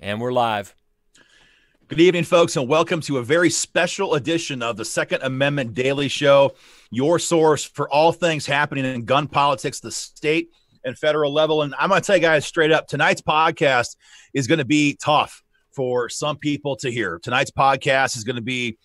And we're live. Good evening, folks, and welcome to a very special edition of the Second Amendment Daily Show, your source for all things happening in gun politics, the state and federal level. And I'm going to tell you guys straight up, tonight's podcast is going to be tough for some people to hear. Tonight's podcast is going to be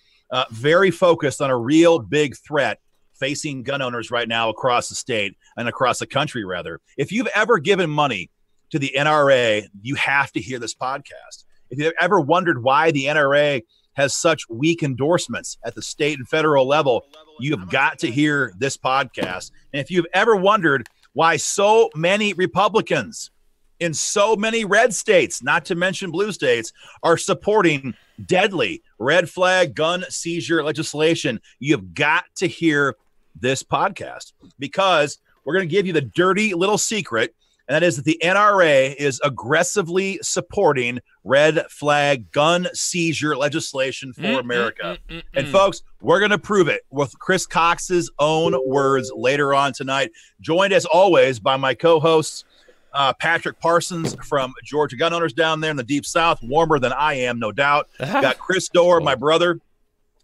very focused on a real big threat facing gun owners right now across the state and across the country, rather. If you've ever given money to the NRA, you have to hear this podcast. If you've ever wondered why the NRA has such weak endorsements at the state and federal level, you have got to hear this podcast. And if you've ever wondered why so many Republicans in so many red states, not to mention blue states, are supporting deadly red flag gun seizure legislation, you've got to hear this podcast, because we're going to give you the dirty little secret. And that is that the NRA is aggressively supporting red flag gun seizure legislation for America. And folks, we're going to prove it with Kris Cox's own words later on tonight. Joined as always by my co-hosts, Patrick Parsons from Georgia Gun Owners down there in the Deep South, warmer than I am, no doubt. Got Chris Dorr, my brother,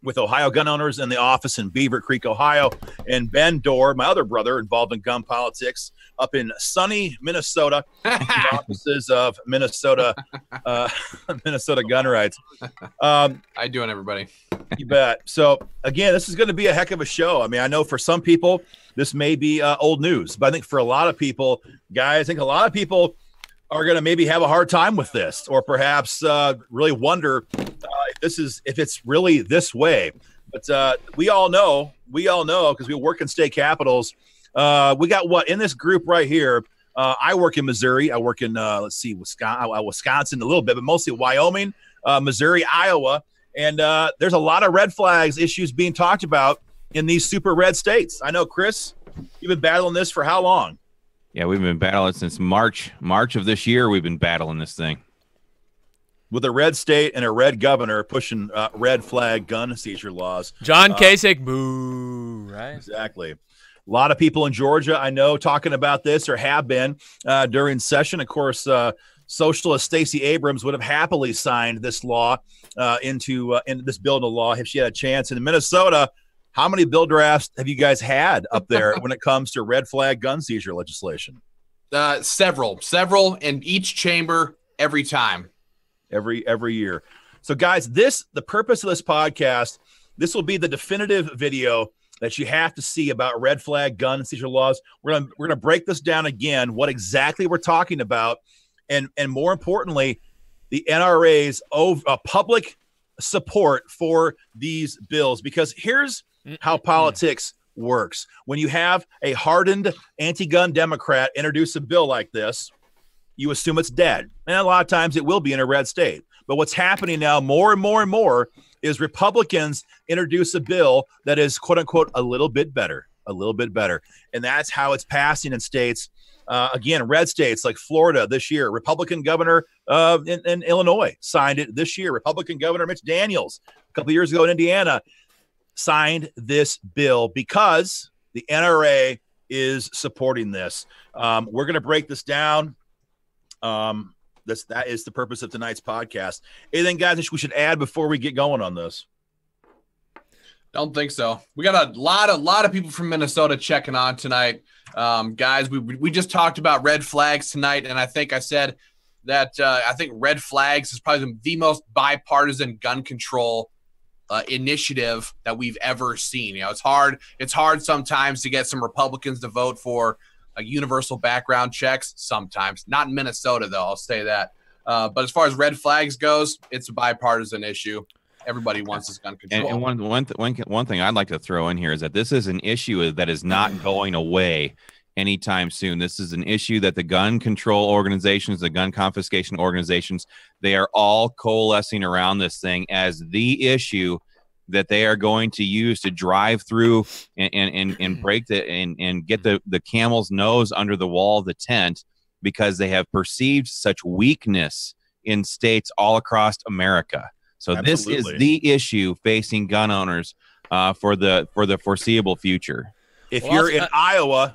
with Ohio Gun Owners in the office in Beaver Creek, Ohio, and Ben Dorr, my other brother involved in gun politics, up in sunny Minnesota, the offices of Minnesota Gun Rights. How you doing, everybody? You bet. So, again, this is going to be a heck of a show. I mean, I know for some people this may be old news, but I think for a lot of people, guys, I think a lot of people are going to maybe have a hard time with this, or perhaps really wonder if it's really this way. But we all know because we work in state capitals. We got what in this group right here. I work in Missouri. I work in Wisconsin a little bit, but mostly Wyoming, Missouri, Iowa, and there's a lot of red flags issues being talked about in these super red states. I know, Chris, you've been battling this for how long? Yeah, we've been battling since March of this year. We've been battling this thing. With a red state and a red governor pushing red flag gun seizure laws. John Kasich, boo, right? Exactly. A lot of people in Georgia, I know, talking about this or have been during session. Of course, Socialist Stacey Abrams would have happily signed this law into this bill into law if she had a chance. In Minnesota, how many bill drafts have you guys had up there when it comes to red flag gun seizure legislation? Several in each chamber every time. Every year. So, guys, the purpose of this podcast, this will be the definitive video that you have to see about red flag gun seizure laws. We're gonna break this down again, what exactly we're talking about, and more importantly, the NRA's public support for these bills. Because here's how politics works. When you have a hardened anti-gun Democrat introduce a bill like this, you assume it's dead. And a lot of times it will be in a red state. But what's happening now more and more and more is Republicans introduce a bill that is, quote unquote, a little bit better. And that's how it's passing in states. Again, red states like Florida this year. Republican governor in Illinois signed it this year. Republican Governor Mitch Daniels a couple of years ago in Indiana signed this bill because the NRA is supporting this. We're going to break this down. That is the purpose of tonight's podcast. Anything, guys, we should add before we get going on this? Don't think so. We got a lot of people from Minnesota checking on tonight. Guys, we just talked about red flags tonight, and I think I said that I think red flags is probably the most bipartisan gun control initiative that we've ever seen. You know, it's hard sometimes to get some Republicans to vote for universal background checks. Sometimes, not in Minnesota though, I'll say that. But as far as red flags goes, it's a bipartisan issue. Everybody wants this gun control. And one thing I'd like to throw in here is that this is an issue that is not going away anytime soon. This is an issue that the gun control organizations, the gun confiscation organizations, they are all coalescing around this thing as the issue that they are going to use to drive through and break and get the camel's nose under the wall of the tent, because they have perceived such weakness in states all across America. So Absolutely. This is the issue facing gun owners for the foreseeable future. If you're in Iowa,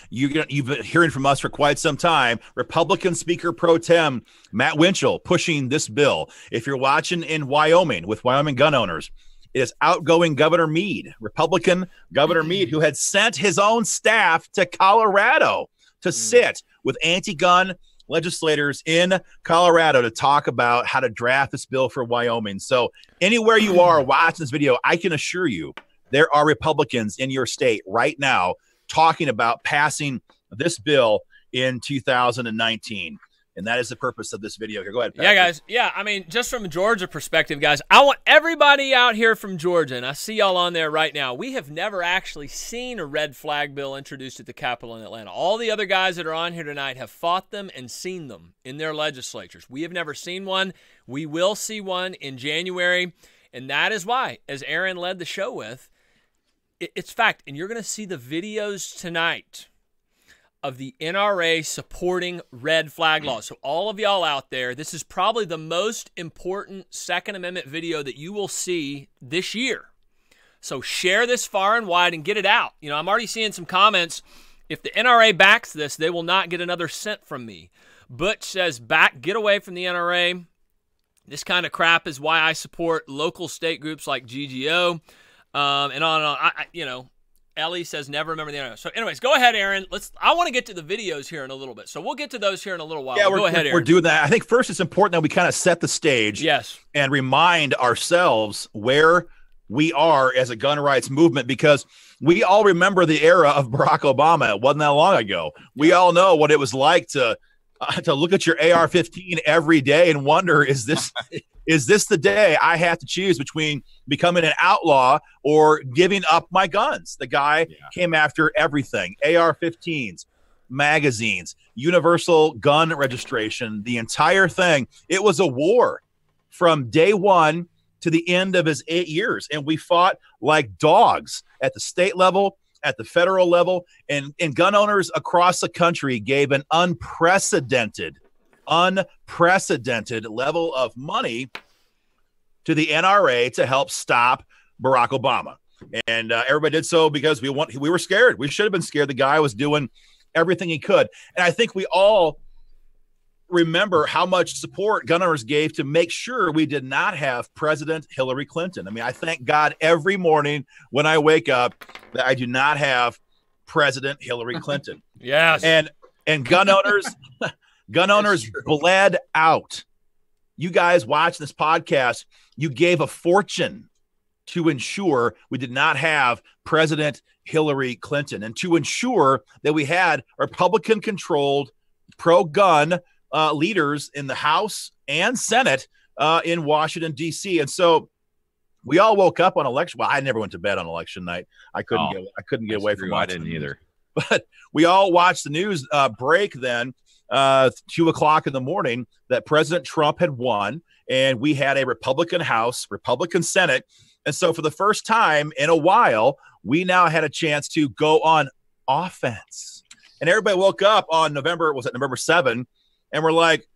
you've been hearing from us for quite some time. Republican Speaker Pro Tem Matt Winchell pushing this bill. If you're watching in Wyoming with Wyoming gun owners, it is outgoing Governor Meade, Republican Governor Meade, who had sent his own staff to Colorado to sit with anti-gun legislators in Colorado to talk about how to draft this bill for Wyoming. So anywhere you are watching this video, I can assure you there are Republicans in your state right now talking about passing this bill in 2019. And that is the purpose of this video here. Go ahead, Patrick. Yeah, guys. Yeah, I mean, just from a Georgia perspective, guys, I want everybody out here from Georgia, and I see y'all on there right now. We have never actually seen a red flag bill introduced at the Capitol in Atlanta. All the other guys that are on here tonight have fought them and seen them in their legislatures. We have never seen one. We will see one in January, and that is why, as Aaron led the show with, it's fact, and you're going to see the videos tonight of the NRA supporting red flag laws. So all of y'all out there, this is probably the most important Second Amendment video that you will see this year. So share this far and wide and get it out. You know, I'm already seeing some comments. If the NRA backs this, they will not get another cent from me. Butch says, get away from the NRA. This kind of crap is why I support local state groups like GGO. And on and on. Ellie says never remember the NRA. So anyways, go ahead, Aaron. I want to get to the videos here in a little bit. So we'll get to those here in a little while. Yeah, go ahead, Aaron. We're doing that. I think first it's important that we kind of set the stage. Yes. And remind ourselves where we are as a gun rights movement, because we all remember the era of Barack Obama. It wasn't that long ago. We all know what it was like to look at your AR-15 every day and wonder, is this the day I have to choose between becoming an outlaw or giving up my guns? The guy came after everything: AR-15s, magazines, universal gun registration, the entire thing. It was a war from day one to the end of his 8 years. And we fought like dogs at the state level, at the federal level, and gun owners across the country gave an unprecedented level of money to the NRA to help stop Barack Obama. And everybody did so because we were scared. We should have been scared. The guy was doing everything he could. And I think we all remember how much support gun owners gave to make sure we did not have President Hillary Clinton. I mean, I thank God every morning when I wake up that I do not have President Hillary Clinton. Yes. And gun owners bled out. You guys watching this podcast, you gave a fortune to ensure we did not have President Hillary Clinton, and to ensure that we had Republican-controlled pro-gun leaders in the House and Senate in Washington, D.C. And so we all woke up on election. Well, I never went to bed on election night. I couldn't get away from watching. I didn't either. But we all watched the news break then, 2:00 in the morning, that President Trump had won, and we had a Republican House, Republican Senate. And so for the first time in a while, we now had a chance to go on offense. And everybody woke up on November 7, and we're like,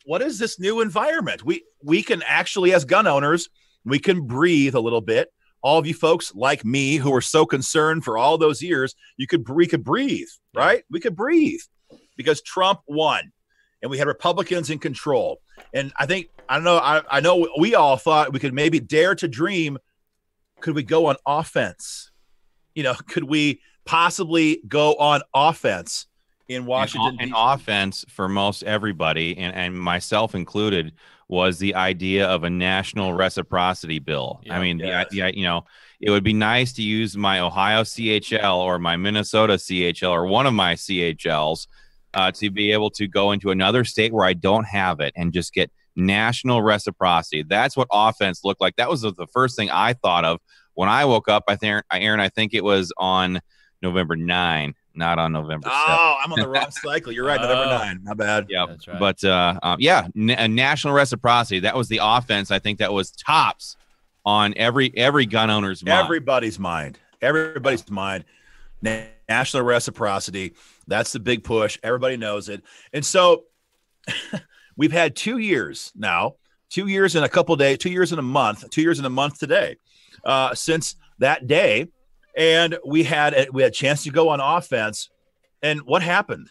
what is this new environment? We can actually, as gun owners, we can breathe a little bit. All of you folks like me who were so concerned for all those years, we could breathe, right? We could breathe because Trump won and we had Republicans in control. And I know we all thought we could maybe dare to dream. Could we go on offense? Could we possibly go on offense in Washington? An offense for most everybody, and myself included, was the idea of a national reciprocity bill. I mean, it would be nice to use my Ohio CHL or my Minnesota CHL or one of my CHLs to be able to go into another state where I don't have it and just get national reciprocity. That's what offense looked like. That was the first thing I thought of when I woke up. Aaron, I think it was on November 9. Not on November 7th. Oh, I'm on the wrong cycle. You're right, November 9. Not bad. Yeah, that's right. But a national reciprocity. That was the offense. I think that was tops on every gun owner's mind. Everybody's mind. National reciprocity. That's the big push. Everybody knows it. And so we've had 2 years now. 2 years and a couple days. 2 years and a month. 2 years and a month today since that day. And we had a chance to go on offense. And what happened?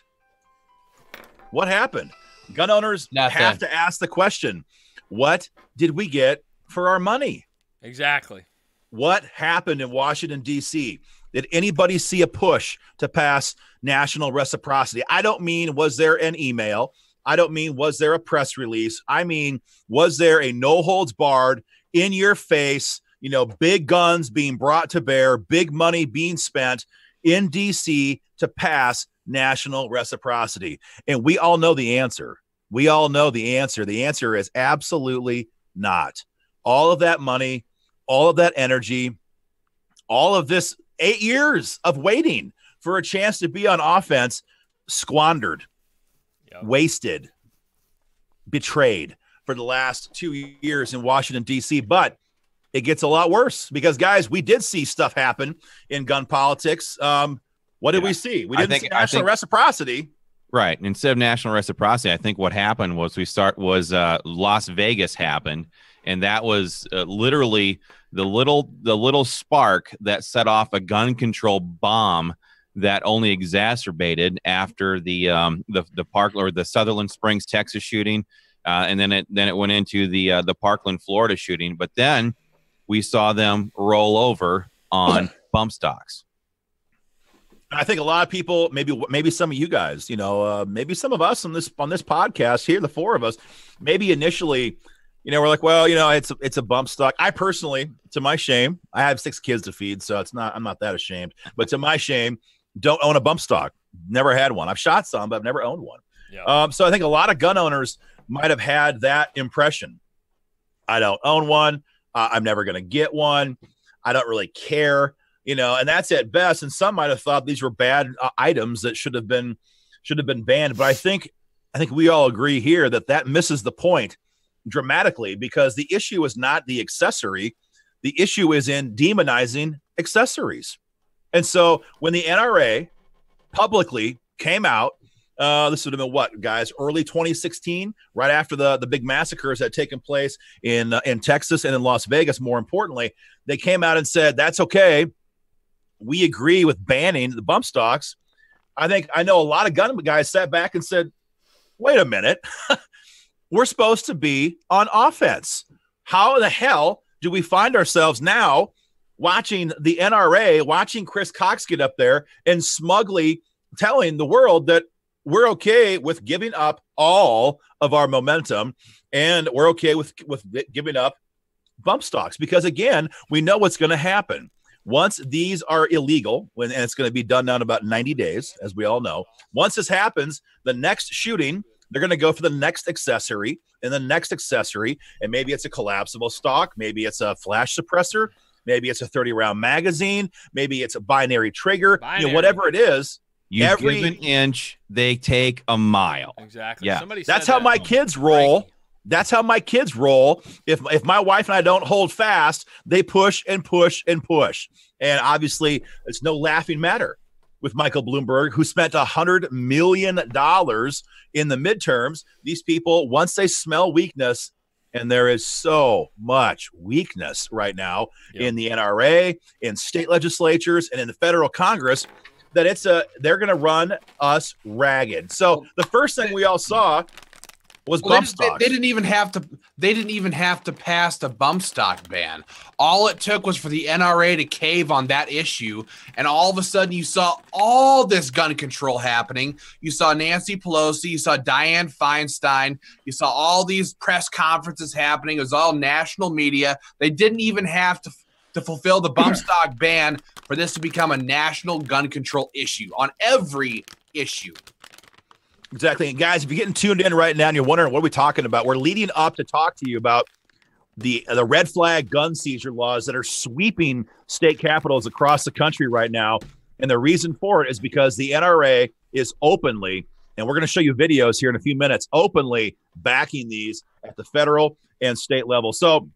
What happened? Gun owners have to ask the question, what did we get for our money? Exactly. What happened in Washington, D.C.? Did anybody see a push to pass national reciprocity? I don't mean, was there an email? I don't mean, was there a press release? I mean, was there a no holds barred, in your face, big guns being brought to bear, big money being spent in D.C. to pass national reciprocity? And we all know the answer. We all know the answer. The answer is absolutely not. All of that money, all of that energy, all of this 8 years of waiting for a chance to be on offense, squandered, wasted, betrayed for the last 2 years in Washington, D.C. But it gets a lot worse because, guys, we did see stuff happen in gun politics. What did we see? We didn't see national reciprocity. Right. Instead of national reciprocity, I think what happened was Las Vegas happened. And that was literally the little spark that set off a gun control bomb that only exacerbated after the Sutherland Springs, Texas shooting, and then it went into the Parkland, Florida shooting. But then we saw them roll over on bump stocks. I think a lot of people, maybe some of you guys, maybe some of us on this podcast here, the four of us, maybe initially. We're like, well, it's a bump stock. I personally, to my shame, I have 6 kids to feed, so I'm not that ashamed. But to my shame, don't own a bump stock. Never had one. I've shot some, but I've never owned one. Yeah. So I think a lot of gun owners might have had that impression. I don't own one. I'm never going to get one. I don't really care. And that's at best. And some might have thought these were bad items that should have been banned. But I think we all agree here that misses the point dramatically, because the issue is not the accessory. The issue is in demonizing accessories. And so when the NRA publicly came out, this would have been what, guys, early 2016, right after the big massacres that had taken place in Texas and in Las Vegas. More importantly, they came out and said, that's okay. We agree with banning the bump stocks. I know a lot of gun guys sat back and said, wait a minute. We're supposed to be on offense. How the hell do we find ourselves now watching the NRA, watching Chris Cox get up there and smugly telling the world that we're okay with giving up all of our momentum and we're okay with giving up bump stocks? Because, again, we know what's going to happen. Once these are illegal, and it's going to be done now in about 90 days, as we all know, once this happens, the next shooting – they're going to go for the next accessory and the next accessory. And maybe it's a collapsible stock. Maybe it's a flash suppressor. Maybe it's a 30-round magazine. Maybe it's a binary trigger. Whatever it is. You give an inch, they take a mile. Exactly. Yeah. That's how my kids roll. That's how my kids roll. If my wife and I don't hold fast, they push and push and push. And obviously, it's no laughing matter with Michael Bloomberg, who spent $100 million in the midterms. These people, once they smell weakness, and there is so much weakness right now in the NRA, in state legislatures, and in the federal Congress, that they're going to run us ragged. So the first thing we all saw was bump stocks. They didn't even have to pass the bump stock ban. All it took was for the NRA to cave on that issue, and all of a sudden you saw all this gun control happening. You saw Nancy Pelosi, you saw Dianne Feinstein, you saw all these press conferences happening. It was all national media. They didn't even have to fulfill the bump stock ban for this to become a national gun control issue on every issue. Exactly. And guys, if you're getting tuned in right now and you're wondering what are we talking about, we're leading up to talk to you about the red flag gun seizure laws that are sweeping state capitals across the country right now. And the reason for it is because the NRA is openly, and we're going to show you videos here in a few minutes, openly backing these at the federal and state level. So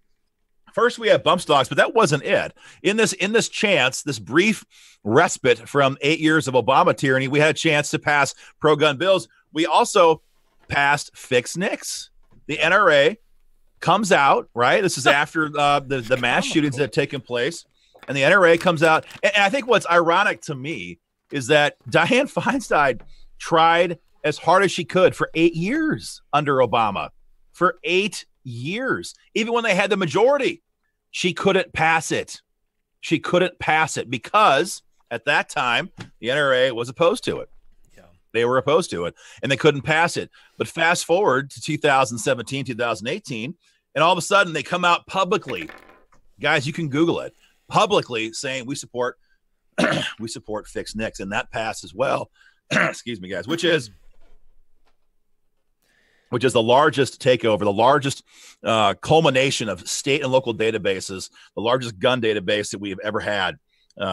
first we have bump stocks, but that wasn't it. In this chance, this brief respite from 8 years of Obama tyranny, we had a chance to pass pro-gun bills. We also passed Fix NICS. The NRA comes out, right? This is after the mass shootings that had taken place. And the NRA comes out. And I think what's ironic to me is that Dianne Feinstein tried as hard as she could for 8 years under Obama. For 8 years. Even when they had the majority, she couldn't pass it. She couldn't pass it because at that time, the NRA was opposed to it. Yeah. They were opposed to it, and they couldn't pass it. But fast forward to 2017, 2018, and all of a sudden they come out publicly. Guys, you can Google it. Publicly saying we support fixed NICS, and that passed as well. Excuse me, guys, which is the largest takeover, the largest culmination of state and local databases, the largest gun database that we have ever had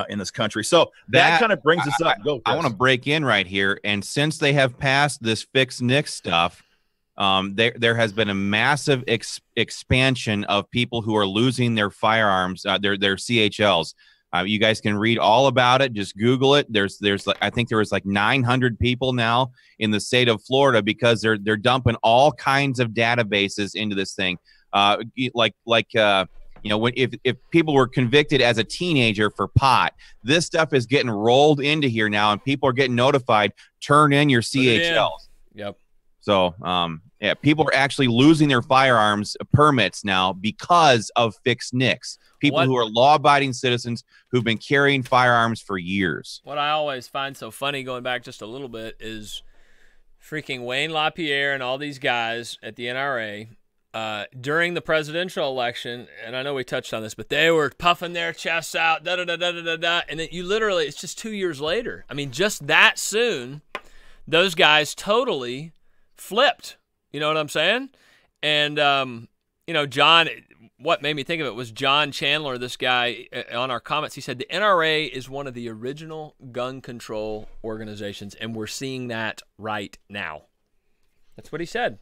in this country. So that kind of brings us up. Go, Kris. I want to break in right here. And since they have passed this fixed NICS stuff, there has been a massive expansion of people who are losing their firearms, their CHLs. You guys can read all about it. Just Google it. There's I think there was like 900 people now in the state of Florida because they're dumping all kinds of databases into this thing. If people were convicted as a teenager for pot, this stuff is getting rolled into here now, and people are getting notified. Turn in your CHLs. Yep. So, people are actually losing their firearms permits now because of fixed NICS. People who are law-abiding citizens who've been carrying firearms for years. What I always find so funny, going back just a little bit, is freaking Wayne LaPierre and all these guys at the NRA during the presidential election, and I know we touched on this, but they were puffing their chests out, da-da-da-da-da-da, and then you literally, it's just 2 years later. I mean, just that soon, those guys totally flipped. You know what I'm saying? And, John, what made me think of it was John Chandler, this guy on our comments. He said the NRA is one of the original gun control organizations, and we're seeing that right now. That's what he said.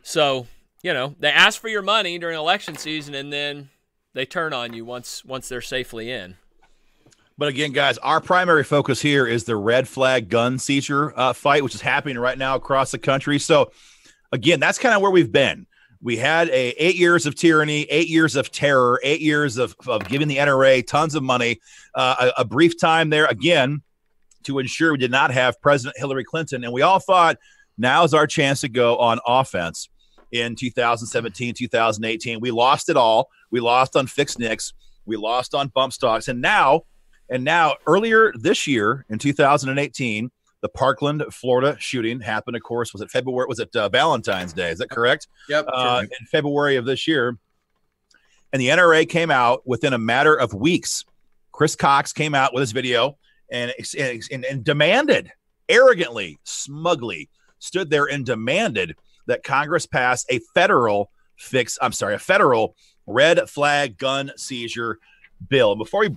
So, they ask for your money during election season, and then they turn on you once they're safely in. But again, guys, our primary focus here is the Red Flag Gun Seizure fight, which is happening right now across the country. So, again, that's kind of where we've been. We had 8 years of tyranny, 8 years of terror, 8 years of giving the NRA tons of money, a brief time there, again, to ensure we did not have President Hillary Clinton. And we all thought now is our chance to go on offense in 2017, 2018. We lost it all. We lost on fixed NICS. We lost on bump stocks. And now, earlier this year in 2018, the Parkland, Florida shooting happened, of course. Was it February? Was it Valentine's Day? Is that correct? Yep. In February of this year. And the NRA came out within a matter of weeks. Kris Cox came out with his video and demanded, arrogantly, smugly, stood there and demanded that Congress pass a federal red flag gun seizure bill. Before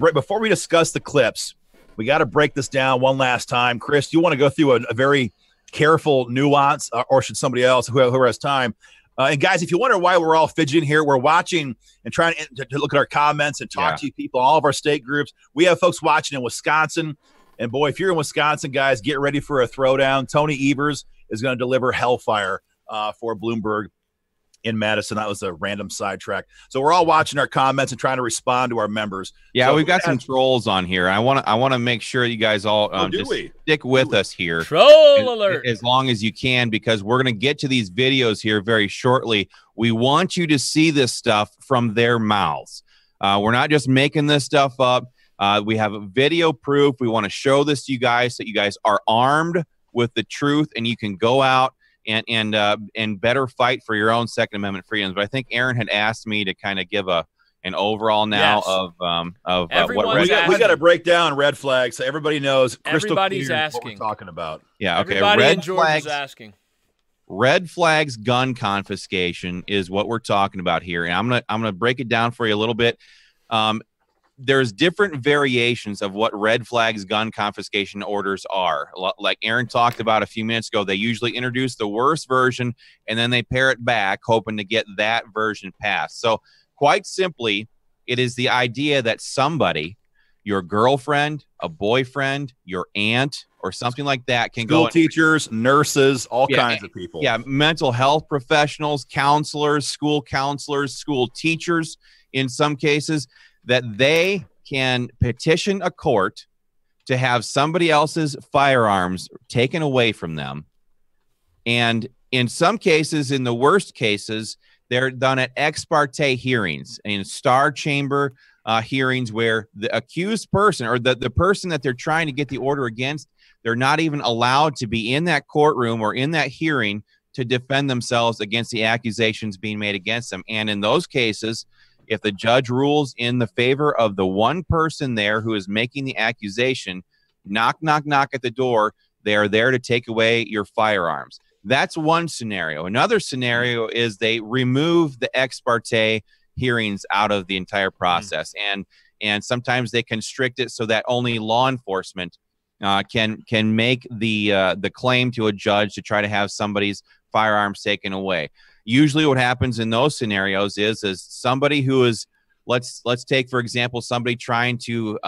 we discuss the clips, we got to break this down one last time. Kris, do you want to go through a very careful nuance, or should somebody else who has time? And guys, if you wonder why we're all fidgeting here, we're watching and trying to look at our comments and talk to you people, all of our state groups. We have folks watching in Wisconsin. And boy, if you're in Wisconsin, guys, get ready for a throwdown. Tony Evers is going to deliver hellfire for Bloomberg in Madison. That was a random sidetrack. So we're all watching our comments and trying to respond to our members. Yeah, so we've got some trolls on here. I want to make sure you guys all stick with us here. Troll alert. As long as you can, because we're going to get to these videos here very shortly. We want you to see this stuff from their mouths. We're not just making this stuff up. We have video proof. We want to show this to you guys so you guys are armed with the truth and you can go out and better fight for your own Second Amendment freedoms. But I think Aaron had asked me to kind of give an overall now of what we got to break down red flags so everybody knows. Everybody's asking what we're talking about. Yeah, okay. Everybody in Georgia is asking. Red flags gun confiscation is what we're talking about here, and I'm gonna break it down for you a little bit. There's different variations of what red flags gun confiscation orders are. Like Aaron talked about a few minutes ago, they usually introduce the worst version and then they pare it back, hoping to get that version passed. So quite simply, it is the idea that somebody, your girlfriend, a boyfriend, your aunt, or something like that can go. School teachers, nurses, all kinds of people. Yeah, mental health professionals, counselors, school teachers in some cases, that they can petition a court to have somebody else's firearms taken away from them. And in some cases, in the worst cases, they're done at ex parte hearings, in star chamber hearings, where the accused person or the person that they're trying to get the order against, they're not even allowed to be in that courtroom or in that hearing to defend themselves against the accusations being made against them. And in those cases, if the judge rules in the favor of the one person there who is making the accusation, knock, knock, knock at the door, they are there to take away your firearms. That's one scenario. Another scenario is they remove the ex parte hearings out of the entire process. And sometimes they constrict it so that only law enforcement can make the claim to a judge to try to have somebody's firearms taken away. Usually what happens in those scenarios is somebody who is, let's take, for example, somebody trying to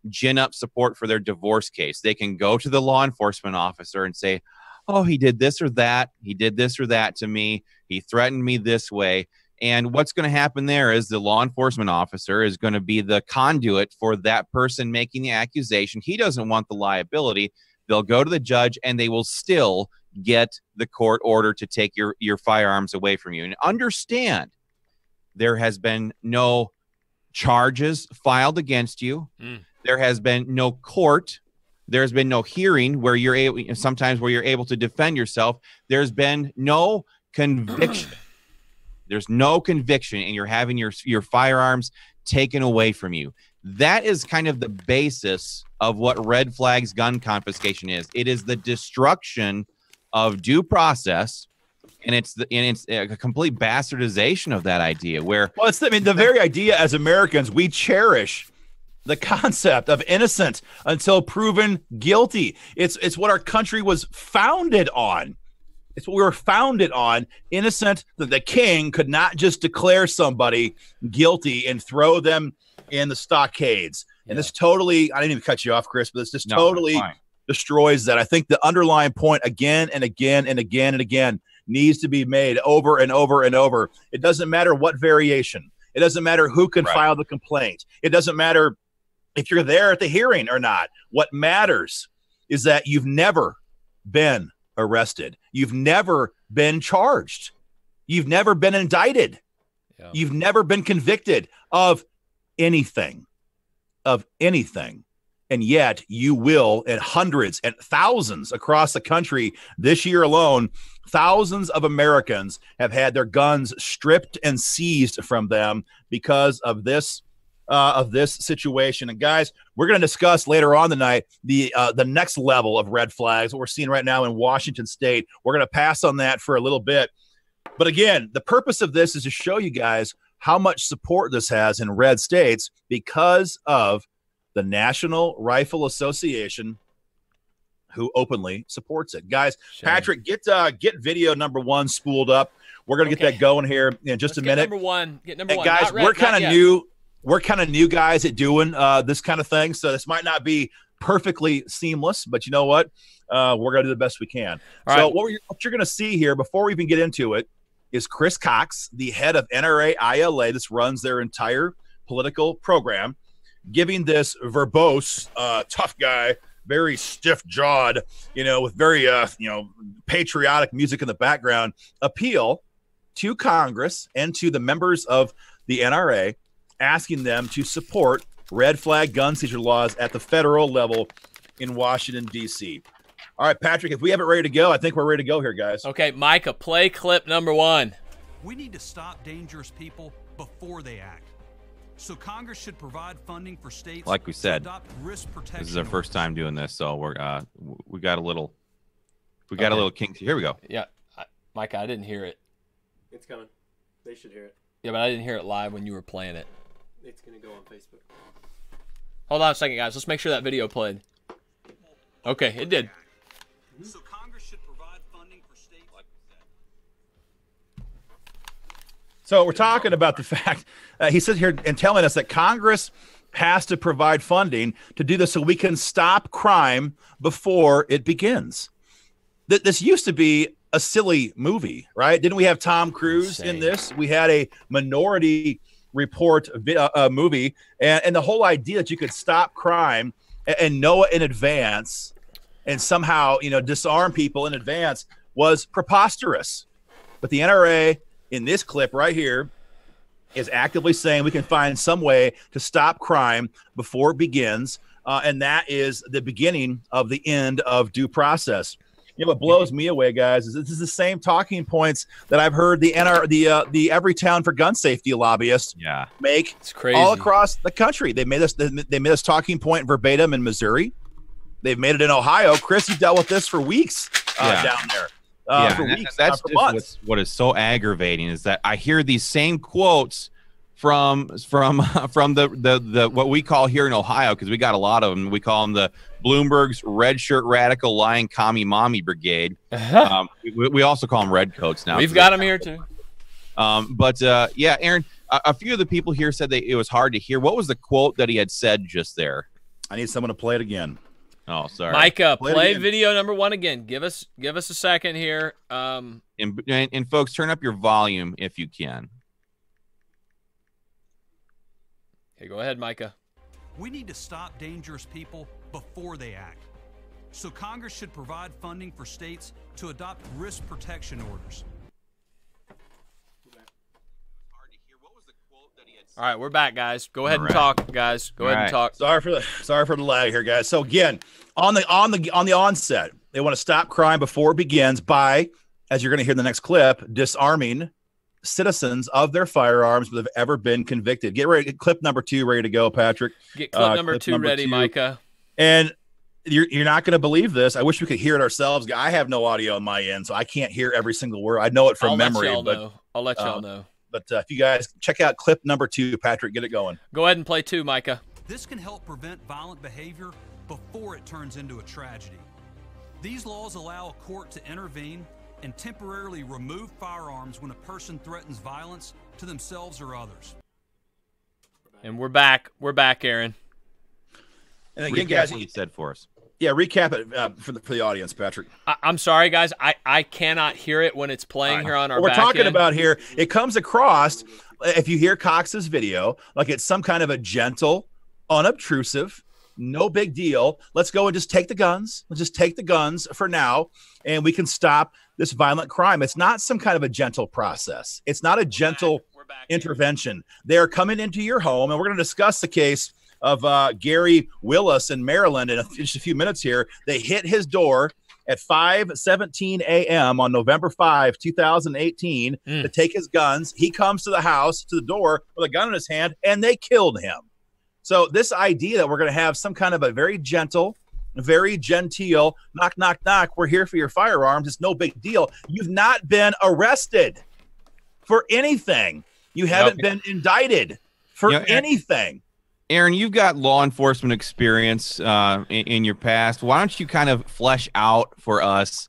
gin up support for their divorce case. They can go to the law enforcement officer and say, oh, he did this or that. He did this or that to me. He threatened me this way. And what's going to happen there is the law enforcement officer is going to be the conduit for that person making the accusation. He doesn't want the liability. They'll go to the judge and they will still get the court order to take your firearms away from you. And understand, there has been no charges filed against you. There has been no court. There's been no hearing where you're able, sometimes where you're able to defend yourself. There's been no conviction. There's no conviction, and you're having your firearms taken away from you. That is kind of the basis of what Red Flag's gun confiscation is. It is the destruction of due process, and it's a complete bastardization of that idea. Where the very idea as Americans we cherish the concept of innocent until proven guilty. It's what our country was founded on. It's what we were founded on. Innocent, that the king could not just declare somebody guilty and throw them in the stockades. Yeah. And this totally, I didn't even cut you off, Kris, but this just totally destroys that. I think the underlying point again and again and again and again needs to be made over and over and over. It doesn't matter what variation. It doesn't matter who can file the complaint. It doesn't matter if you're there at the hearing or not. What matters is that you've never been arrested. You've never been charged. You've never been indicted. Yeah. You've never been convicted of anything. And yet you will, in hundreds and thousands across the country this year alone, thousands of Americans have had their guns stripped and seized from them because of this situation. And guys, we're going to discuss later on tonight the next level of red flags, what we're seeing right now in Washington State. We're going to pass on that for a little bit. But again, the purpose of this is to show you guys how much support this has in red states because of the National Rifle Association, who openly supports it. Guys, sure. Patrick, get video number 1 spooled up. We're going to get that going here in just a minute. Get number one. Guys, we're kind of new. We're kind of new guys at doing this kind of thing, so this might not be perfectly seamless, but you know what? We're going to do the best we can. All so right. What you're going to see here before we even get into it is Kris Cox, the head of NRA ILA. This runs their entire political program, giving this verbose, tough guy, very stiff-jawed, with very, patriotic music in the background, appeal to Congress and to the members of the NRA, asking them to support red flag gun seizure laws at the federal level in Washington, D.C. All right, Patrick, if we have it ready to go, I think we're ready to go here, guys. Okay, Micah, play clip number 1. We need to stop dangerous people before they act. So Congress should provide funding for states. Like we said, risk protection. This is our first time doing this, so we got a little kink. Here we go. Yeah, Micah, I didn't hear it. It's coming. They should hear it. Yeah, but I didn't hear it live when you were playing it. It's gonna go on Facebook. Hold on a second, guys. Let's make sure that video played. Okay, it did. So Congress should provide funding for states. Like we said. So we're talking about the fact he says here and telling us that Congress has to provide funding to do this so we can stop crime before it begins. This used to be a silly movie, right? Didn't we have Tom Cruise in this? We had a minority report movie, and the whole idea that you could stop crime and know it in advance and somehow, disarm people in advance was preposterous. But the NRA in this clip right here is actively saying we can find some way to stop crime before it begins, and that is the beginning of the end of due process. What blows me away, guys, is this is the same talking points that I've heard the Everytown for gun safety lobbyists make all across the country. They made this talking point verbatim in Missouri. They've made it in Ohio. Kris, you dealt with this for weeks down there. That's just what is so aggravating is that I hear these same quotes from the what we call here in Ohio, because we got a lot of them. We call them the Bloomberg's red shirt radical lying commie mommy brigade. We also call them redcoats now. We've got them here too. Yeah, Aaron, a few of the people here said that it was hard to hear. What was the quote that he had said just there? I need someone to play it again. Oh, sorry. Micah, play video number 1 again. Give us a second here. And folks, turn up your volume if you can. Okay, go ahead, Micah. We need to stop dangerous people before they act. So Congress should provide funding for states to adopt risk protection orders. All right, we're back, guys. Go ahead and talk, guys. Go ahead and talk. Sorry for the lag here, guys. So again, on the onset, they want to stop crime before it begins by, as you're going to hear in the next clip, disarming citizens of their firearms that have ever been convicted. Get ready. Clip number 2 ready to go, Patrick. Get clip number 2 ready, Micah. And you're not going to believe this. I wish we could hear it ourselves. I have no audio on my end, so I can't hear every single word. I know it from memory. I'll let y'all know. But if you guys check out clip number 2, Patrick, get it going. Go ahead and play 2, Micah. This can help prevent violent behavior before it turns into a tragedy. These laws allow a court to intervene and temporarily remove firearms when a person threatens violence to themselves or others. And we're back. We're back, Aaron. And again, guys, what you said for us. Yeah, recap it for the audience, Patrick. I'm sorry, guys. I cannot hear it when it's playing here on our What we're talking end. about here, it comes across, if you hear Cox's video, like it's some kind of a gentle, unobtrusive, no big deal. Let's go and just take the guns. Let's just take the guns for now, and we can stop this violent crime. It's not some kind of a gentle process. It's not a gentle intervention. They're coming into your home, and we're going to discuss the case of Gary Willis in Maryland in just a few minutes here. They hit his door at 5:17 a.m. on November 5, 2018 to take his guns. He comes to the house, to the door with a gun in his hand, and they killed him. So this idea that we're going to have some kind of a very gentle, very genteel, knock, knock, knock, we're here for your firearms, it's no big deal. You've not been arrested for anything. You haven't been indicted for anything. Aaron, you've got law enforcement experience in your past. Why don't you kind of flesh out for us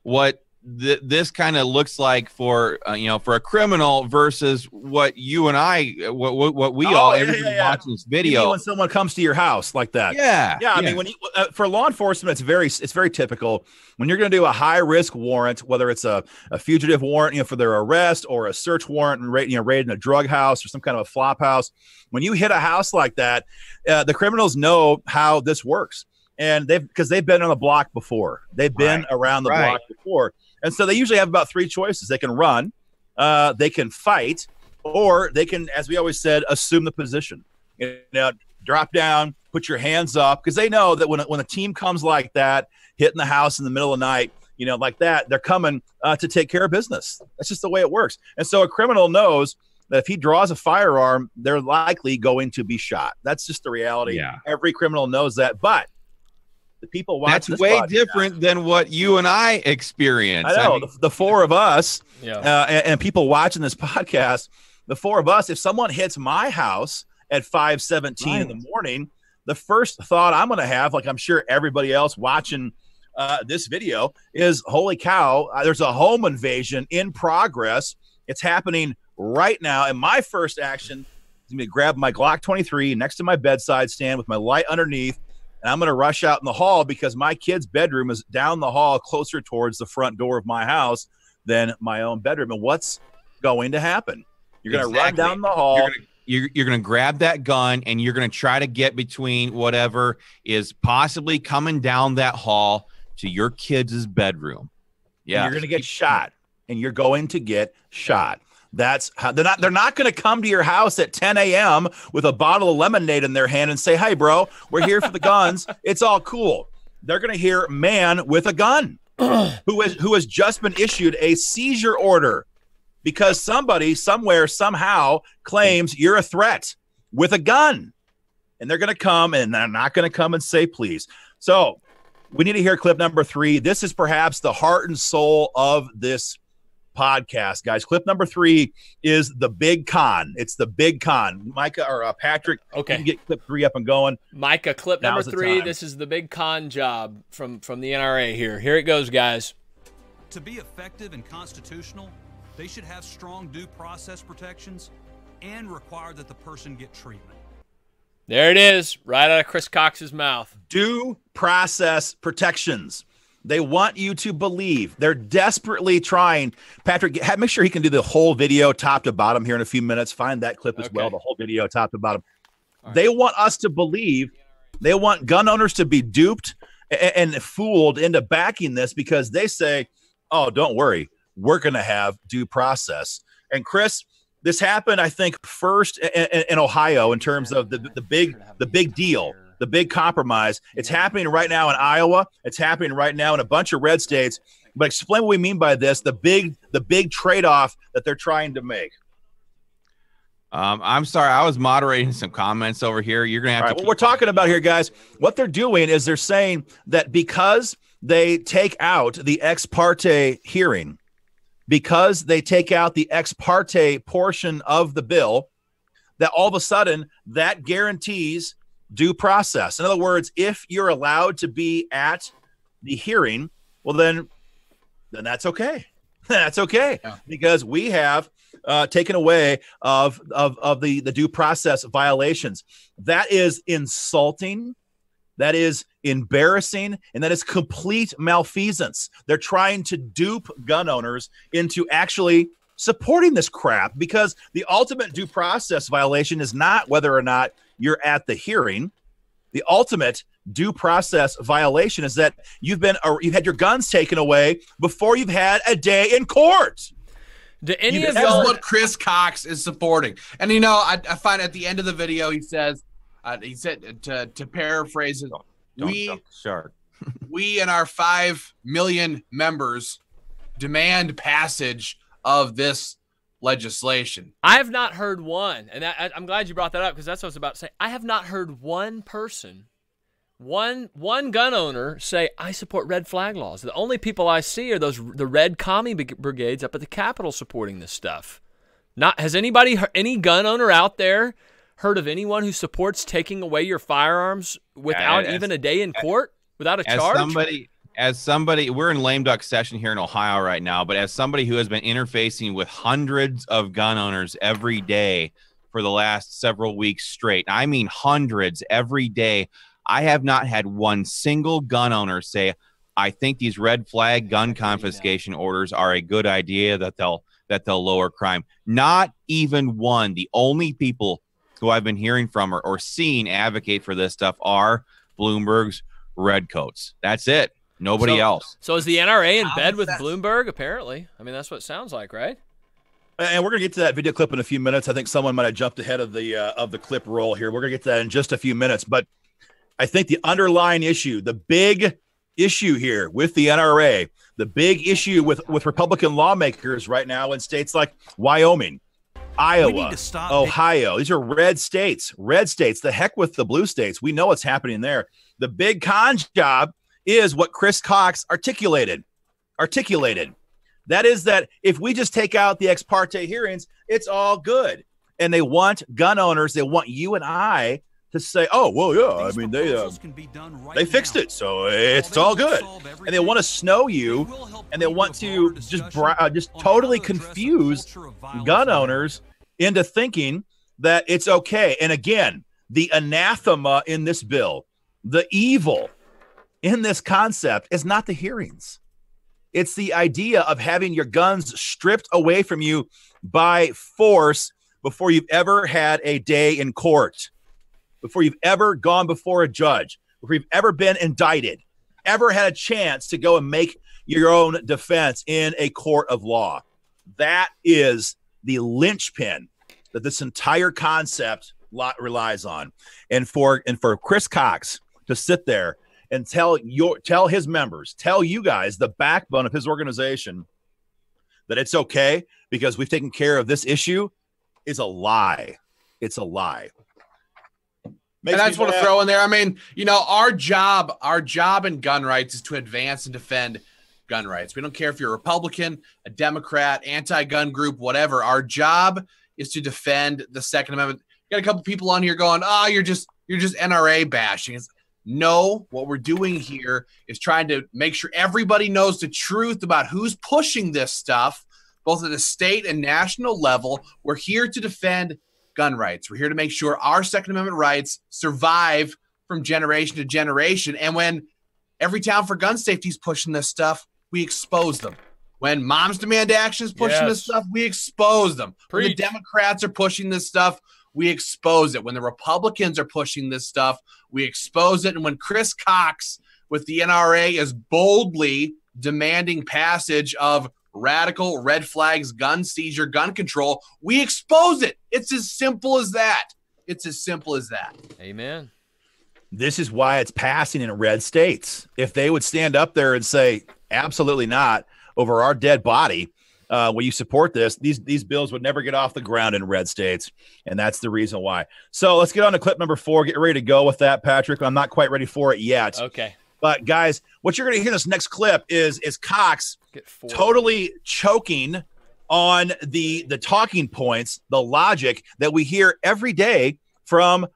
what this kind of looks like for for a criminal versus what you and I, what we everybody watching this video. When someone comes to your house like that, yeah. I mean, when for law enforcement, it's very typical when you're going to do a high risk warrant, whether it's a fugitive warrant, for their arrest, or a search warrant and raiding a drug house or some kind of a flop house. When you hit a house like that, the criminals know how this works, and because they've been on the block before, they've been around the block before. And so they usually have about 3 choices. They can run, they can fight, or they can, as we always said, assume the position. Drop down, put your hands up, because they know that when a team comes like that, hitting the house in the middle of the night, like that, they're coming to take care of business. That's just the way it works. And so a criminal knows that if he draws a firearm, they're likely going to be shot. That's just the reality. Yeah. Every criminal knows that, but the people watching that's way different than what you and I experience. I know. The 4 of us and people watching this podcast, the 4 of us, if someone hits my house at 5:17 in the morning, the first thought I'm going to have, like I'm sure everybody else watching this video, is, holy cow, there's a home invasion in progress. It's happening right now. And my first action is going to grab my Glock 23 next to my bedside stand with my light underneath. And I'm going to rush out in the hall because my kid's bedroom is down the hall closer towards the front door of my house than my own bedroom. And what's going to happen? You're going to run down the hall. you're going to grab that gun and you're going to try to get between whatever is possibly coming down that hall to your kid's bedroom. Yeah, you're going to get shot, and you're going to get shot. That's how they're not going to come to your house at 10 a.m. with a bottle of lemonade in their hand and say, "Hey, bro, we're here for the guns. It's all cool." They're going to hear man with a gun who has just been issued a seizure order because somebody somewhere somehow claims you're a threat with a gun, and they're going to come, and they're not going to come and say please. So we need to hear clip number 3. This is perhaps the heart and soul of this podcast, guys. Clip number 3 is the big con. It's the big con. Micah or Patrick, okay, you can get clip 3 up and going. Micah, clip number 3. This is the big con job from the NRA here. Here it goes, guys. To be effective and constitutional, they should have strong due process protections and require that the person get treatment. There it is, right out of Chris Cox's mouth. Due process protections. They want you to believe. They're desperately trying. Patrick, make sure he can do the whole video top to bottom here in a few minutes. Find that clip as well, the whole video top to bottom. Right. They want us to believe. They want gun owners to be duped and fooled into backing this because they say, oh, don't worry, we're going to have due process. And Kris, this happened, I think, first in Ohio in terms of the big deal. The big compromise. It's happening right now in Iowa. It's happening right now in a bunch of red states. But explain what we mean by this, the big trade-off that they're trying to make. I'm sorry. I was moderating some comments over here. You're going to have to. What we're talking about here, guys, what they're doing is they're saying that because they take out the ex parte hearing, because they take out the ex parte portion of the bill, that all of a sudden that guarantees due process. In other words, if you're allowed to be at the hearing, well, then that's okay. That's okay, because we have taken away of the due process violations. That is insulting. That is embarrassing, and that is complete malfeasance. They're trying to dupe gun owners into actually supporting this crap, because the ultimate due process violation is not whether or not you're at the hearing. The ultimate due process violation is that you've had your guns taken away before you've had a day in court. Do any of That's y'all what Chris Cox is supporting. And you know, I find at the end of the video he said to paraphrase it, don't jump the shark. We and our 5 million members demand passage of this legislation. I have not heard one, and I'm glad you brought that up, because that's what I was about to say. I have not heard one person, one gun owner say, I support red flag laws. The only people I see are the red commie brigades up at the Capitol supporting this stuff. Has anybody, any gun owner out there heard of anyone who supports taking away your firearms without even a day in court, without a charge? As somebody, we're in lame duck session here in Ohio right now, but as somebody who has been interfacing with hundreds of gun owners every day for the last several weeks straight, I mean hundreds every day, I have not had one single gun owner say, I think these red flag gun confiscation orders are a good idea, that they'll lower crime. Not even one. The only people who I've been hearing from or seeing advocate for this stuff are Bloomberg's redcoats. That's it. Nobody else. So is the NRA in bed with Bloomberg, apparently? I mean, that's what it sounds like, right? And we're going to get to that video clip in a few minutes. I think someone might have jumped ahead of the clip roll here. We're going to get to that in just a few minutes. But I think the underlying issue, the big issue here with the NRA, the big issue with Republican lawmakers right now in states like Wyoming, Iowa, Ohio. These are red states. Red states. The heck with the blue states. We know what's happening there. The big con job is what Chris Cox articulated. That is that if we just take out the ex parte hearings, it's all good. And they want gun owners, they want you and I to say, oh, well, yeah, I mean, they fixed it, so it's all good. And they want to snow you, and they want to just totally confuse gun owners into thinking that it's okay. And again, the anathema in this bill, the evil in this concept is not the hearings. It's the idea of having your guns stripped away from you by force before you've ever had a day in court, before you've ever gone before a judge, before you've ever been indicted, ever had a chance to go and make your own defense in a court of law. That is the linchpin that this entire concept relies on. And for Kris Cox to sit there and tell his members, tell you guys, the backbone of his organization, that it's okay because we've taken care of this issue is a lie. It's a lie. And I just want to throw in there, I mean, you know, our job in gun rights is to advance and defend gun rights. We don't care if you're a Republican, a Democrat, anti-gun group, whatever. Our job is to defend the Second Amendment. Got a couple people on here going, "Oh, you're just NRA bashing." No, what we're doing here is trying to make sure everybody knows the truth about who's pushing this stuff, both at the state and national level. We're here to defend gun rights. We're here to make sure our Second Amendment rights survive from generation to generation. And when every Town for Gun Safety is pushing this stuff, we expose them. When Moms Demand Action is pushing this stuff, we expose them. When the Democrats are pushing this stuff, we expose it. When the Republicans are pushing this stuff, we expose it. And when Kris Cox with the NRA is boldly demanding passage of radical red flags, gun seizure, gun control, we expose it. It's as simple as that. It's as simple as that. Amen. This is why it's passing in red states. If they would stand up there and say, absolutely not, over our dead body, will you support this? These bills would never get off the ground in red states, and that's the reason why. So let's get on to clip number 4. Get ready to go with that, Patrick. I'm not quite ready for it yet. Okay. But, guys, what you're going to hear this next clip is Cox totally choking on the talking points, the logic that we hear every day from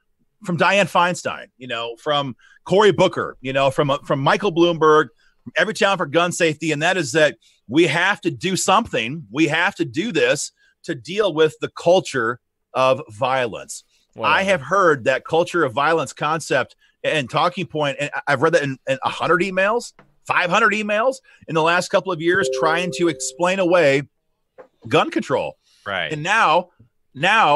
Dianne Feinstein, you know, from Cory Booker, you know, from Michael Bloomberg, from Every Town for Gun Safety, and that is that we have to do something. We have to do this to deal with the culture of violence. Wow. I have heard that culture of violence concept and talking point, and I've read that in 100 emails, 500 emails in the last couple of years trying to explain away gun control. Right. And now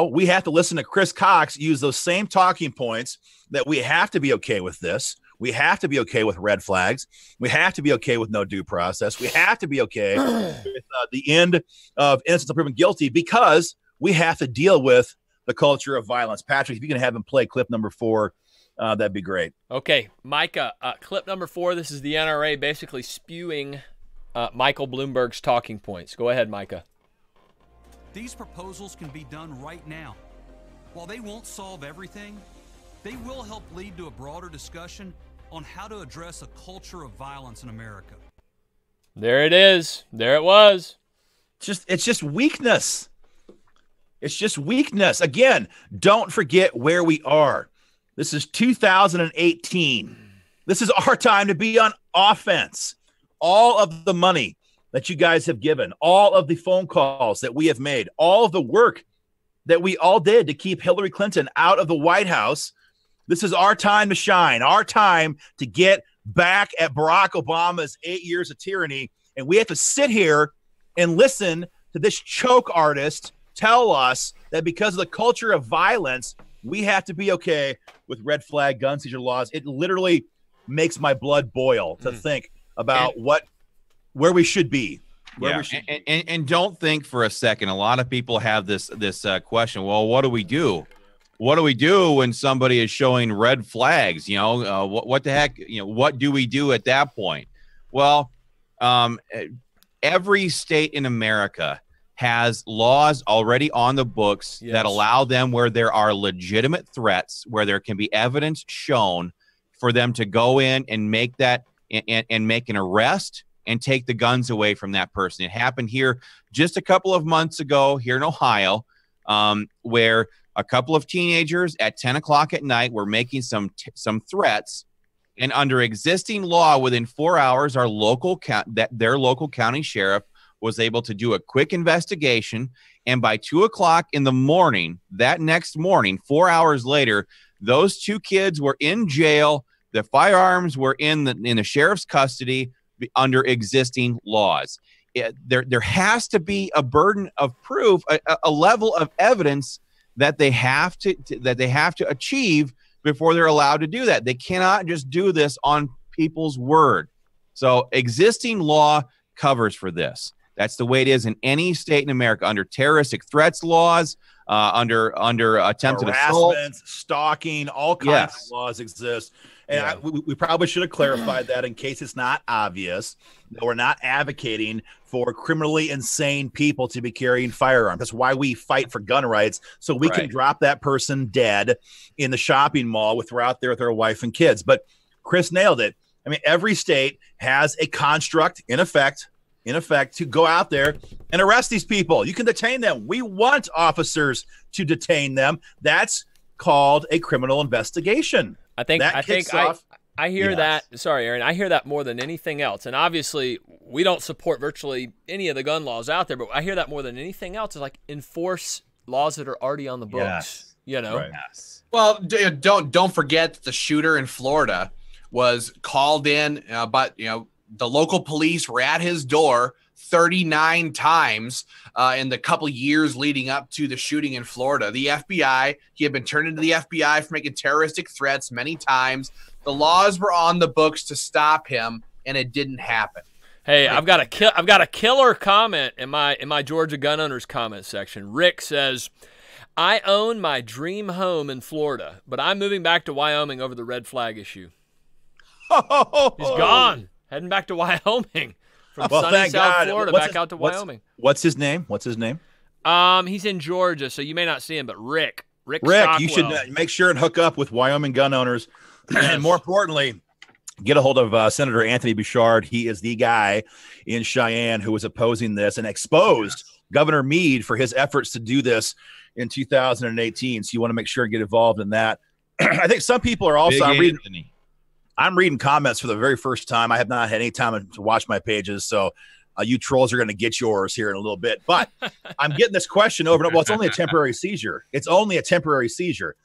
we have to listen to Kris Cox use those same talking points that we have to be okay with this. We have to be okay with red flags. We have to be okay with no due process. We have to be okay with the end of innocence until proven guilty because we have to deal with the culture of violence. Patrick, if you can have him play clip number 4, that'd be great. Okay, Micah, clip number 4. This is the NRA basically spewing Michael Bloomberg's talking points. Go ahead, Micah. These proposals can be done right now. While they won't solve everything, they will help lead to a broader discussion on how to address a culture of violence in America. There it is. There it was. It's just weakness. It's just weakness. Again, don't forget where we are. This is 2018. This is our time to be on offense. All of the money that you guys have given, all of the phone calls that we have made, all of the work that we all did to keep Hillary Clinton out of the White House. This is our time to shine, our time to get back at Barack Obama's 8 years of tyranny. And we have to sit here and listen to this choke artist tell us that because of the culture of violence, we have to be okay with red flag gun seizure laws. It literally makes my blood boil to think about where we should be. And don't think for a second. A lot of people have this question. Well, what do we do? What do we do when somebody is showing red flags? You know, what the heck? You know, what do we do at that point? Well, every state in America has laws already on the books that allow them where there are legitimate threats, where there can be evidence shown for them to go in and make that and make an arrest and take the guns away from that person. It happened here just a couple of months ago here in Ohio, where a couple of teenagers at 10 o'clock at night were making some threats, and under existing law, within 4 hours, their local county sheriff was able to do a quick investigation, and by 2 o'clock in the morning, that next morning, 4 hours later, those two kids were in jail. The firearms were in the sheriff's custody under existing laws. there has to be a burden of proof, a level of evidence that they have to achieve before they're allowed to do that. They cannot just do this on people's word. So existing law covers for this. That's the way it is in any state in America, under terroristic threats laws, under attempted assault, stalking, all kinds of laws exist. And we probably should have clarified that in case it's not obvious that we're not advocating for criminally insane people to be carrying firearms. That's why we fight for gun rights, so we can drop that person dead in the shopping mall with her out there with her wife and kids. But Kris nailed it. I mean, every state has a construct in effect to go out there and arrest these people. You can detain them. We want officers to detain them. That's called a criminal investigation. I hear that. Sorry, Aaron. I hear that more than anything else. And obviously, we don't support virtually any of the gun laws out there, but I hear that more than anything else is like enforce laws that are already on the books. Yes. You know. Right. Yes. Well, don't forget that the shooter in Florida was called in, but the local police were at his door 39 times in the couple years leading up to the shooting in Florida. The FBI, he had been turned into the FBI for making terroristic threats many times. The laws were on the books to stop him, and it didn't happen. Hey, I've got a killer comment in my Georgia gun owners comment section. Rick says, "I own my dream home in Florida, but I'm moving back to Wyoming over the red flag issue." He's gone, heading back to Wyoming. From sunny South Florida back out to Wyoming. What's his name? He's in Georgia, so you may not see him, but Rick, you should make sure and hook up with Wyoming gun owners. And more importantly, get a hold of Senator Anthony Bouchard. He is the guy in Cheyenne who was opposing this and exposed Governor Meade for his efforts to do this in 2018. So you want to make sure and get involved in that. I think some people are also I'm reading comments for the very first time. I have not had any time to watch my pages, so you trolls are going to get yours here in a little bit. But I'm getting this question over and over. Well, it's only a temporary seizure. It's only a temporary seizure.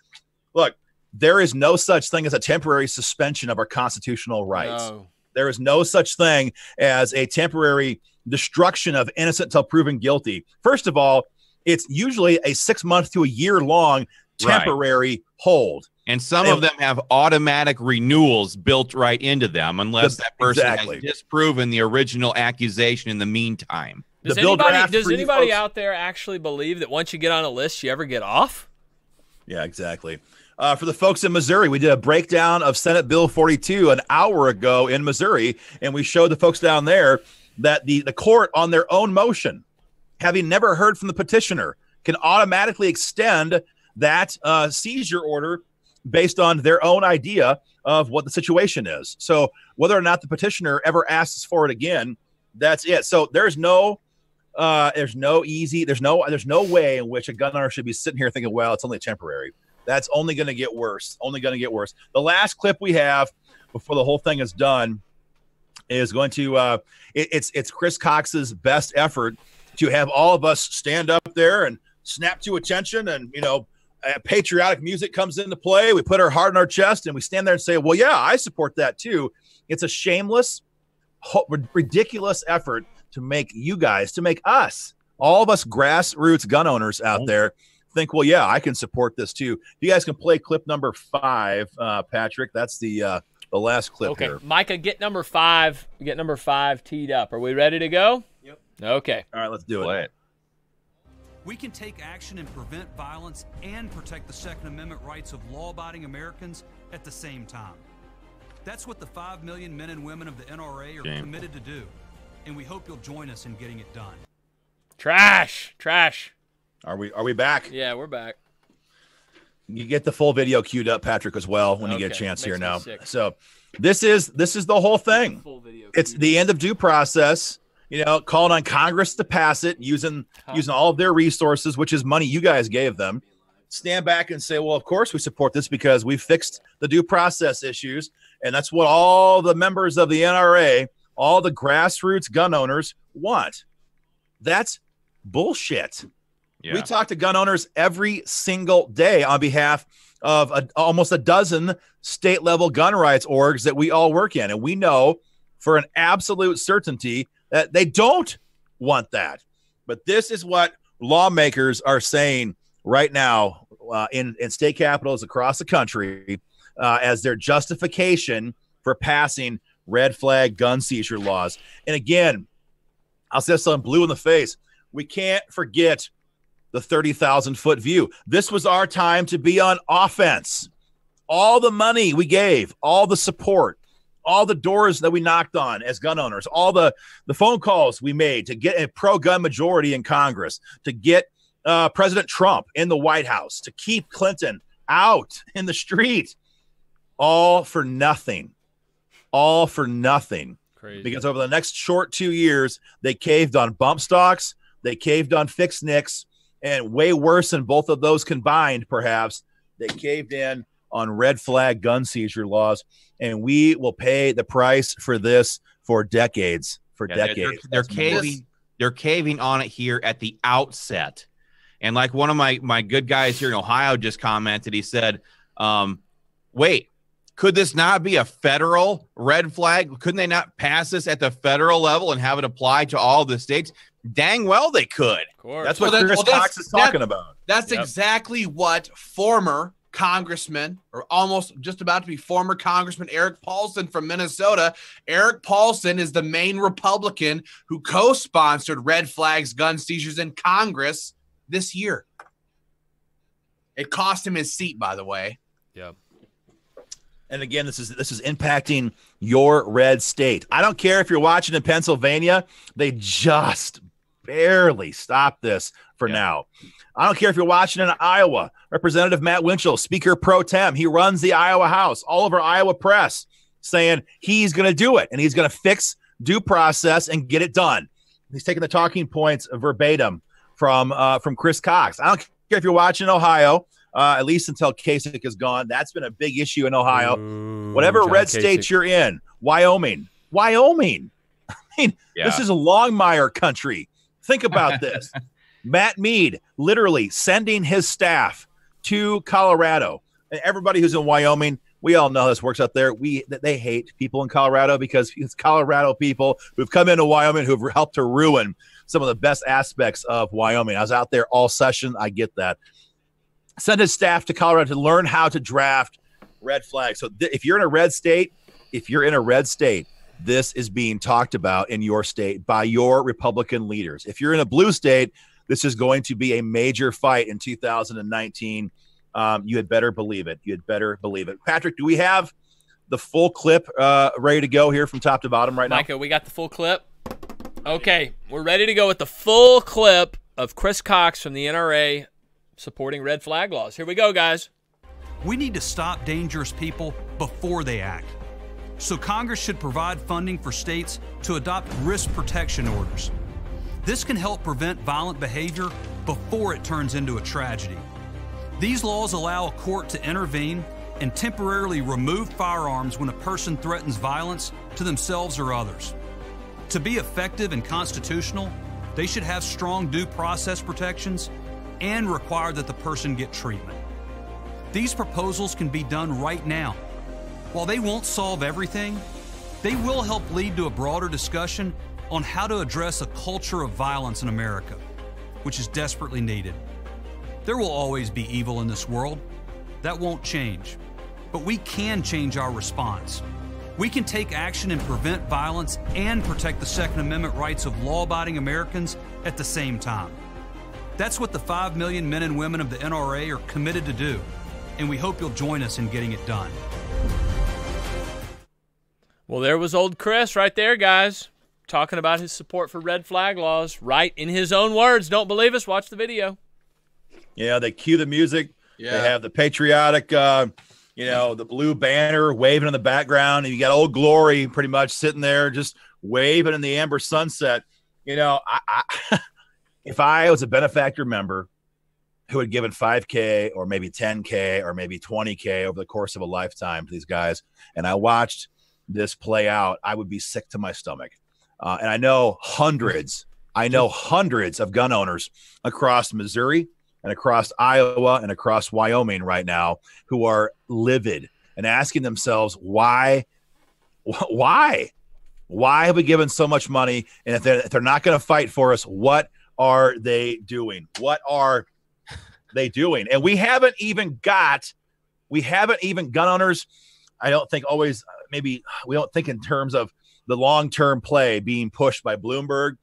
Look, there is no such thing as a temporary suspension of our constitutional rights. No. There is no such thing as a temporary destruction of innocent until proven guilty. First of all, it's usually a 6 month to a year long temporary hold. And some of them have automatic renewals built right into them unless that person has disproven the original accusation in the meantime. Does anybody out there actually believe that once you get on a list, you ever get off? Yeah, exactly. For the folks in Missouri, we did a breakdown of Senate Bill 42 an hour ago in Missouri, and we showed the folks down there that the court on their own motion, having never heard from the petitioner, can automatically extend that seizure order based on their own idea of what the situation is. So whether or not the petitioner ever asks for it again, that's it. So there's no way in which a gun owner should be sitting here thinking, well, it's only temporary. That's only going to get worse. The last clip we have before the whole thing is done is going to it's Chris Cox's best effort to have all of us stand up there and snap to attention, and patriotic music comes into play. We put our heart in our chest and we stand there and say, well, yeah, I support that too. It's a shameless, ridiculous effort to make us, all of us grassroots gun owners out there think, well, yeah, I can support this too. You guys can play clip number 5, Patrick. That's the last clip here. Micah, get number 5 teed up. Are we ready to go? Yep. Okay. All right, let's do it. We can take action and prevent violence and protect the Second Amendment rights of law-abiding Americans at the same time. That's what the 5 million men and women of the NRA are committed to do, and we hope you'll join us in getting it done. Trash. Are we back? Yeah, we're back. You get the full video queued up, Patrick, as well when you get a chance here now. So this is the whole thing. It's the end of due process. Calling on Congress to pass it using all of their resources, which is money you guys gave them. Stand back and say, well, of course we support this because we fixed the due process issues. And that's what all the members of the NRA, all the grassroots gun owners want. That's bullshit. Yeah. We talk to gun owners every single day on behalf of almost a dozen state-level gun rights orgs that we all work in. And we know for an absolute certainty that they don't want that. But this is what lawmakers are saying right now in state capitals across the country as their justification for passing red flag gun seizure laws. And again, I'll say something blue in the face. We can't forget the 30,000-foot view. This was our time to be on offense. All the money we gave, all the support, all the doors that we knocked on as gun owners, all the phone calls we made to get a pro-gun majority in Congress, to get President Trump in the White House, to keep Clinton out in the street, all for nothing. All for nothing. Crazy. Because over the next short 2 years, they caved on bump stocks, they caved on fixed nicks, and way worse than both of those combined, perhaps, they caved in on red flag gun seizure laws, and we will pay the price for this for decades. Decades. They're caving on it here at the outset. And like one of my good guys here in Ohio just commented, he said, wait, could this not be a federal red flag? Couldn't they not pass this at the federal level and have it apply to all the states? Dang well they could. Of course. That's what Kris Cox is talking about. That's exactly what former Congressman, or almost just about to be former Congressman Eric Paulson from Minnesota. Eric Paulson is the main Republican who co-sponsored red flags gun seizures in Congress this year. It cost him his seat, by the way. Yeah. And again, this is impacting your red state. I don't care if you're watching in Pennsylvania. They just barely stopped this for now. I don't care if you're watching in Iowa. Representative Matt Winchell, Speaker Pro Tem, he runs the Iowa House. All over Iowa press saying he's going to do it, and he's going to fix due process and get it done. He's taking the talking points verbatim from Kris Cox. I don't care if you're watching in Ohio, at least until Kasich is gone. That's been a big issue in Ohio. Whatever John red Kasich. state you're in, Wyoming. I mean, This is a Longmire country. Think about this. Matt Mead literally sending his staff to Colorado. And everybody who's in Wyoming, we all know how this works out there. They hate people in Colorado because it's Colorado people who've come into Wyoming who've helped to ruin some of the best aspects of Wyoming. I was out there all session. I get that. Send his staff to Colorado to learn how to draft red flags. So if you're in a red state, this is being talked about in your state by your Republican leaders. If you're in a blue state, this is going to be a major fight in 2019. You had better believe it. Patrick, do we have the full clip ready to go here from top to bottom right now? Micah, we got the full clip? Okay, we're ready to go with the full clip of Kris Cox from the NRA supporting red flag laws. Here we go, guys. We need to stop dangerous people before they act. So Congress should provide funding for states to adopt risk protection orders. This can help prevent violent behavior before it turns into a tragedy. These laws allow a court to intervene and temporarily remove firearms when a person threatens violence to themselves or others. To be effective and constitutional, they should have strong due process protections and require that the person get treatment. These proposals can be done right now. While they won't solve everything, they will help lead to a broader discussion on how to address a culture of violence in America, which is desperately needed. There will always be evil in this world. That won't change. But we can change our response. We can take action and prevent violence and protect the Second Amendment rights of law-abiding Americans at the same time. That's what the 5 million men and women of the NRA are committed to do, and we hope you'll join us in getting it done. Well, there was old Kris right there, guys, talking about his support for red flag laws, right in his own words. Don't believe us? Watch the video. Yeah, they cue the music. Yeah. They have the patriotic, the blue banner waving in the background, and you got Old Glory pretty much sitting there just waving in the amber sunset. If I was a benefactor member who had given $5K or maybe $10K or maybe $20K over the course of a lifetime to these guys, and I watched this play out, I would be sick to my stomach. And I know hundreds of gun owners across Missouri and across Iowa and across Wyoming right now who are livid and asking themselves, why? Why have we given so much money? And if they're not going to fight for us, what are they doing? What are they doing? And we haven't even gun owners. I don't think always, maybe we don't think in terms of the long-term play being pushed by Bloomberg,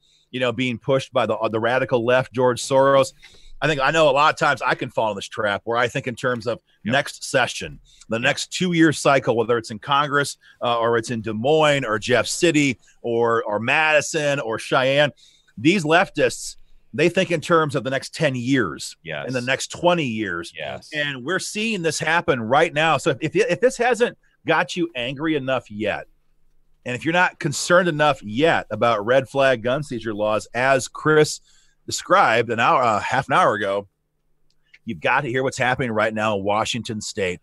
being pushed by the radical left, George Soros. I know a lot of times I can fall in this trap where I think in terms of next session, the next 2-year cycle, whether it's in Congress or it's in Des Moines or Jeff City or Madison or Cheyenne. These leftists, they think in terms of the next 10 years and the next 20 years. Yes. And we're seeing this happen right now. So if this hasn't got you angry enough yet, and if you're not concerned enough yet about red flag gun seizure laws, as Kris described half an hour ago, you've got to hear what's happening right now in Washington State.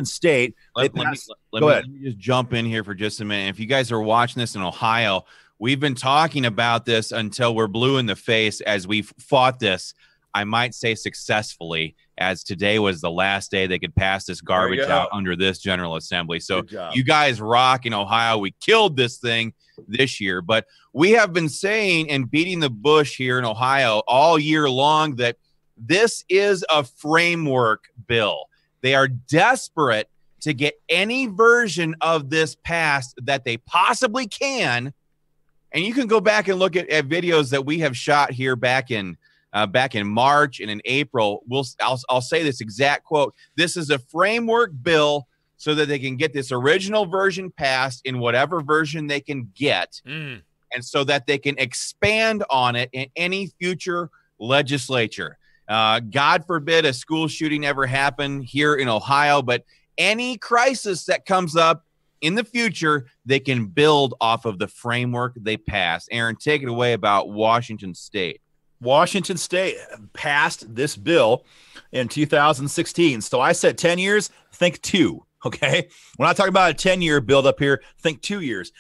State. Let me just jump in here for just a minute. If you guys are watching this in Ohio, we've been talking about this until we're blue in the face as we've fought this, I might say successfully, as today was the last day they could pass this garbage out under this General Assembly. So you guys rock in Ohio. We killed this thing this year, but we have been saying and beating the bush here in Ohio all year long that this is a framework bill. They are desperate to get any version of this passed that they possibly can. And you can go back and look at videos that we have shot here back in March and in April. I'll say this exact quote. This is a framework bill so that they can get this original version passed in whatever version they can get, and so that they can expand on it in any future legislature. God forbid a school shooting ever happen here in Ohio, but any crisis that comes up in the future, they can build off of the framework they passed. Aaron, take it away about Washington State. Washington State passed this bill in 2016. So I said 10 years, think 2, okay? We're not talking about a 10-year build up here, think 2 years.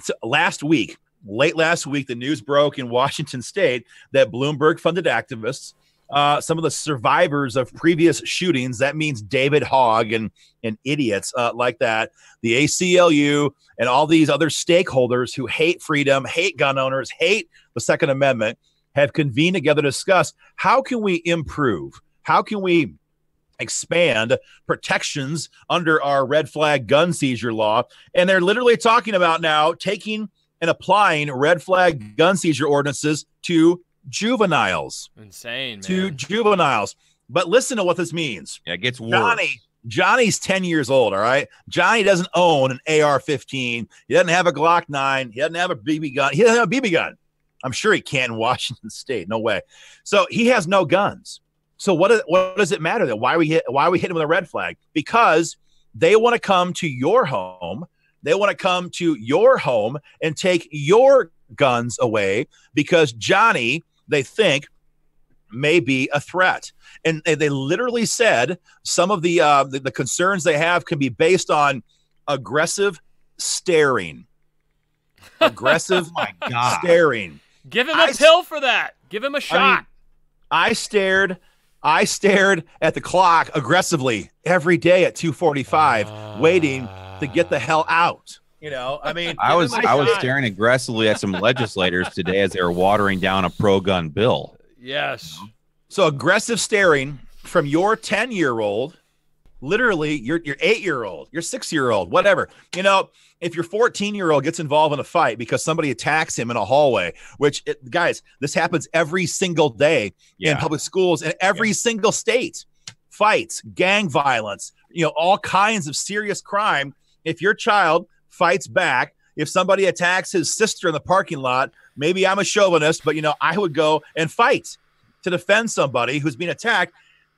So late last week, the news broke in Washington State that Bloomberg-funded activists, some of the survivors of previous shootings, that means David Hogg and idiots like that, the ACLU and all these other stakeholders who hate freedom, hate gun owners, hate the Second Amendment, have convened together to discuss how can we improve, how can we expand protections under our red flag gun seizure law. And they're literally talking about now taking and applying red flag gun seizure ordinances to juveniles. Insane, man. To juveniles. But listen to what this means. Yeah, it gets worse. Johnny's 10 years old, all right? Johnny doesn't own an AR-15. He doesn't have a Glock 9. He doesn't have a BB gun. He doesn't have a BB gun. I'm sure he can't in Washington State. No way. So he has no guns. So what does it matter then? Why we hit him with a red flag? Because they want to come to your home. They want to come to your home and take your guns away because Johnny, they think, may be a threat. And they literally said some of the concerns they have can be based on aggressive staring. Aggressive staring. Give him a pill for that. Give him a shot. I stared at the clock aggressively every day at 2:45, waiting to get the hell out. I was staring aggressively at some legislators today as they were watering down a pro-gun bill. Yes. So aggressive staring from your 10-year-old, literally your 8-year-old, your 6-year-old, whatever. If your 14-year-old gets involved in a fight because somebody attacks him in a hallway, guys, this happens every single day in public schools in every single state. Fights, gang violence, all kinds of serious crime. If your child fights back, if somebody attacks his sister in the parking lot, maybe I'm a chauvinist, but I would go and fight to defend somebody who's being attacked.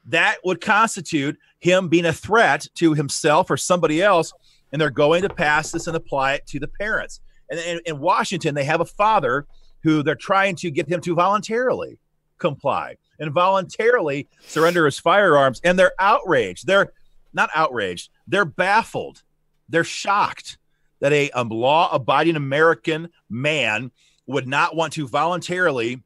That would constitute him being a threat to himself or somebody else. And they're going to pass this and apply it to the parents. And in Washington, they have a father who they're trying to get him to voluntarily comply and voluntarily surrender his firearms. And they're outraged. They're not outraged. They're baffled. They're shocked that a law-abiding American man would not want to voluntarily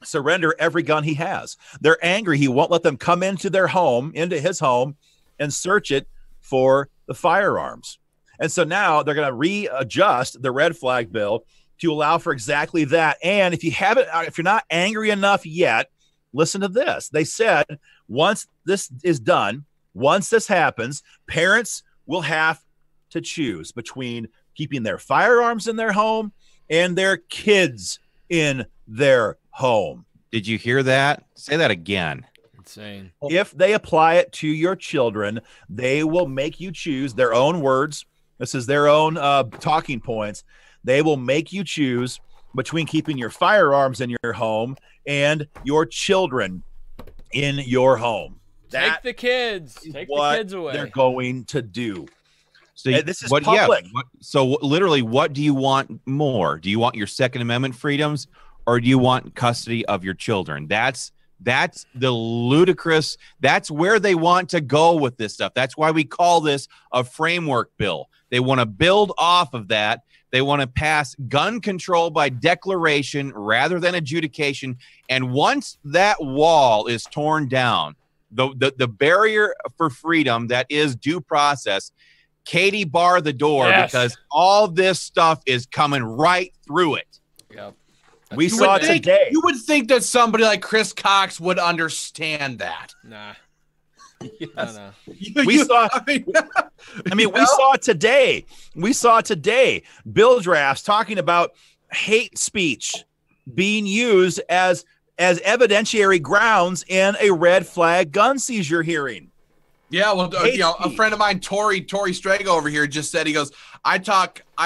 surrender every gun he has. They're angry. He won't let them come into his home, and search it for the firearms. And so now they're going to readjust the red flag bill to allow for exactly that. And if you're not angry enough yet, listen to this. They said once this is done, once this happens, parents will have to choose between keeping their firearms in their home and their kids in their home. Did you hear that? Say that again. Insane. If they apply it to your children, they will make you choose their own words. This is their own talking points. They will make you choose between keeping your firearms in your home and your children in your home. Take the kids. Take the kids away. They're going to do. So this is public. So literally, what do you want more? Do you want your Second Amendment freedoms, or do you want custody of your children? That's the ludicrous. That's where they want to go with this stuff. That's why we call this a framework bill. They want to build off of that. They want to pass gun control by declaration rather than adjudication. And once that wall is torn down, the barrier for freedom that is due process, Katie, bar the door, because all this stuff is coming right through it. Yep. We saw it today. You would think that somebody like Chris Cox would understand that. Nah. Yes. No. We saw it today. We saw it today. Bill drafts talking about hate speech being used as evidentiary grounds in a red flag gun seizure hearing. Yeah, well, a friend of mine, Tori Strago over here, just said, he goes, I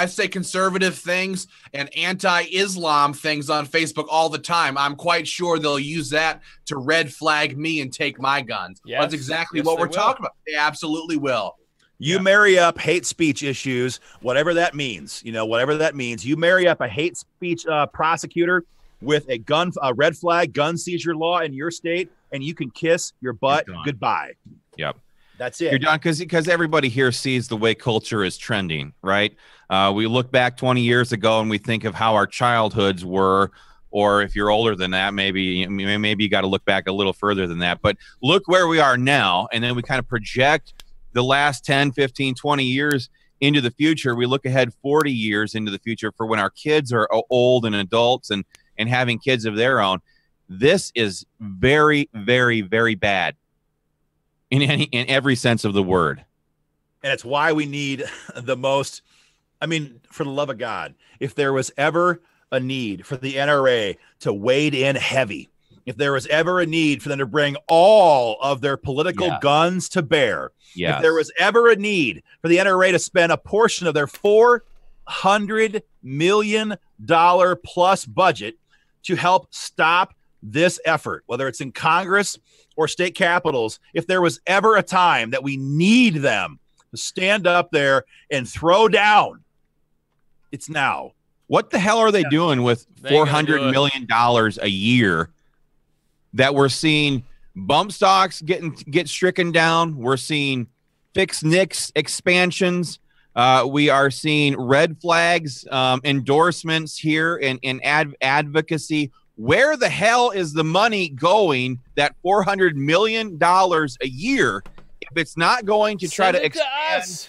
say conservative things and anti-Islam things on Facebook all the time. I'm quite sure they'll use that to red flag me and take my guns. Yes. That's exactly what we're talking about. They absolutely will. You marry up hate speech issues, whatever that means. Whatever that means. You marry up a hate speech prosecutor with a red flag gun seizure law in your state, and you can kiss your butt goodbye. Yep. That's it. You're done, because everybody here sees the way culture is trending, right? We look back 20 years ago and we think of how our childhoods were, or if you're older than that, maybe you got to look back a little further than that. But look where we are now, and then we kind of project the last 10, 15, 20 years into the future. We look ahead 40 years into the future for when our kids are old and adults and having kids of their own. This is very, very, very bad. In every sense of the word. And it's why we need the most, for the love of God, if there was ever a need for the NRA to wade in heavy, if there was ever a need for them to bring all of their political guns to bear, if there was ever a need for the NRA to spend a portion of their $400 million plus budget to help stop this effort, whether it's in Congress or state capitals, if there was ever a time that we need them to stand up there and throw down, it's now. What the hell are they doing with $400 million a year that we're seeing bump stocks get stricken down? We're seeing fixed NICS expansions. We are seeing red flags, endorsements here and advocacy. Where the hell is the money going, that $400 million a year, if it's not going to try to expand?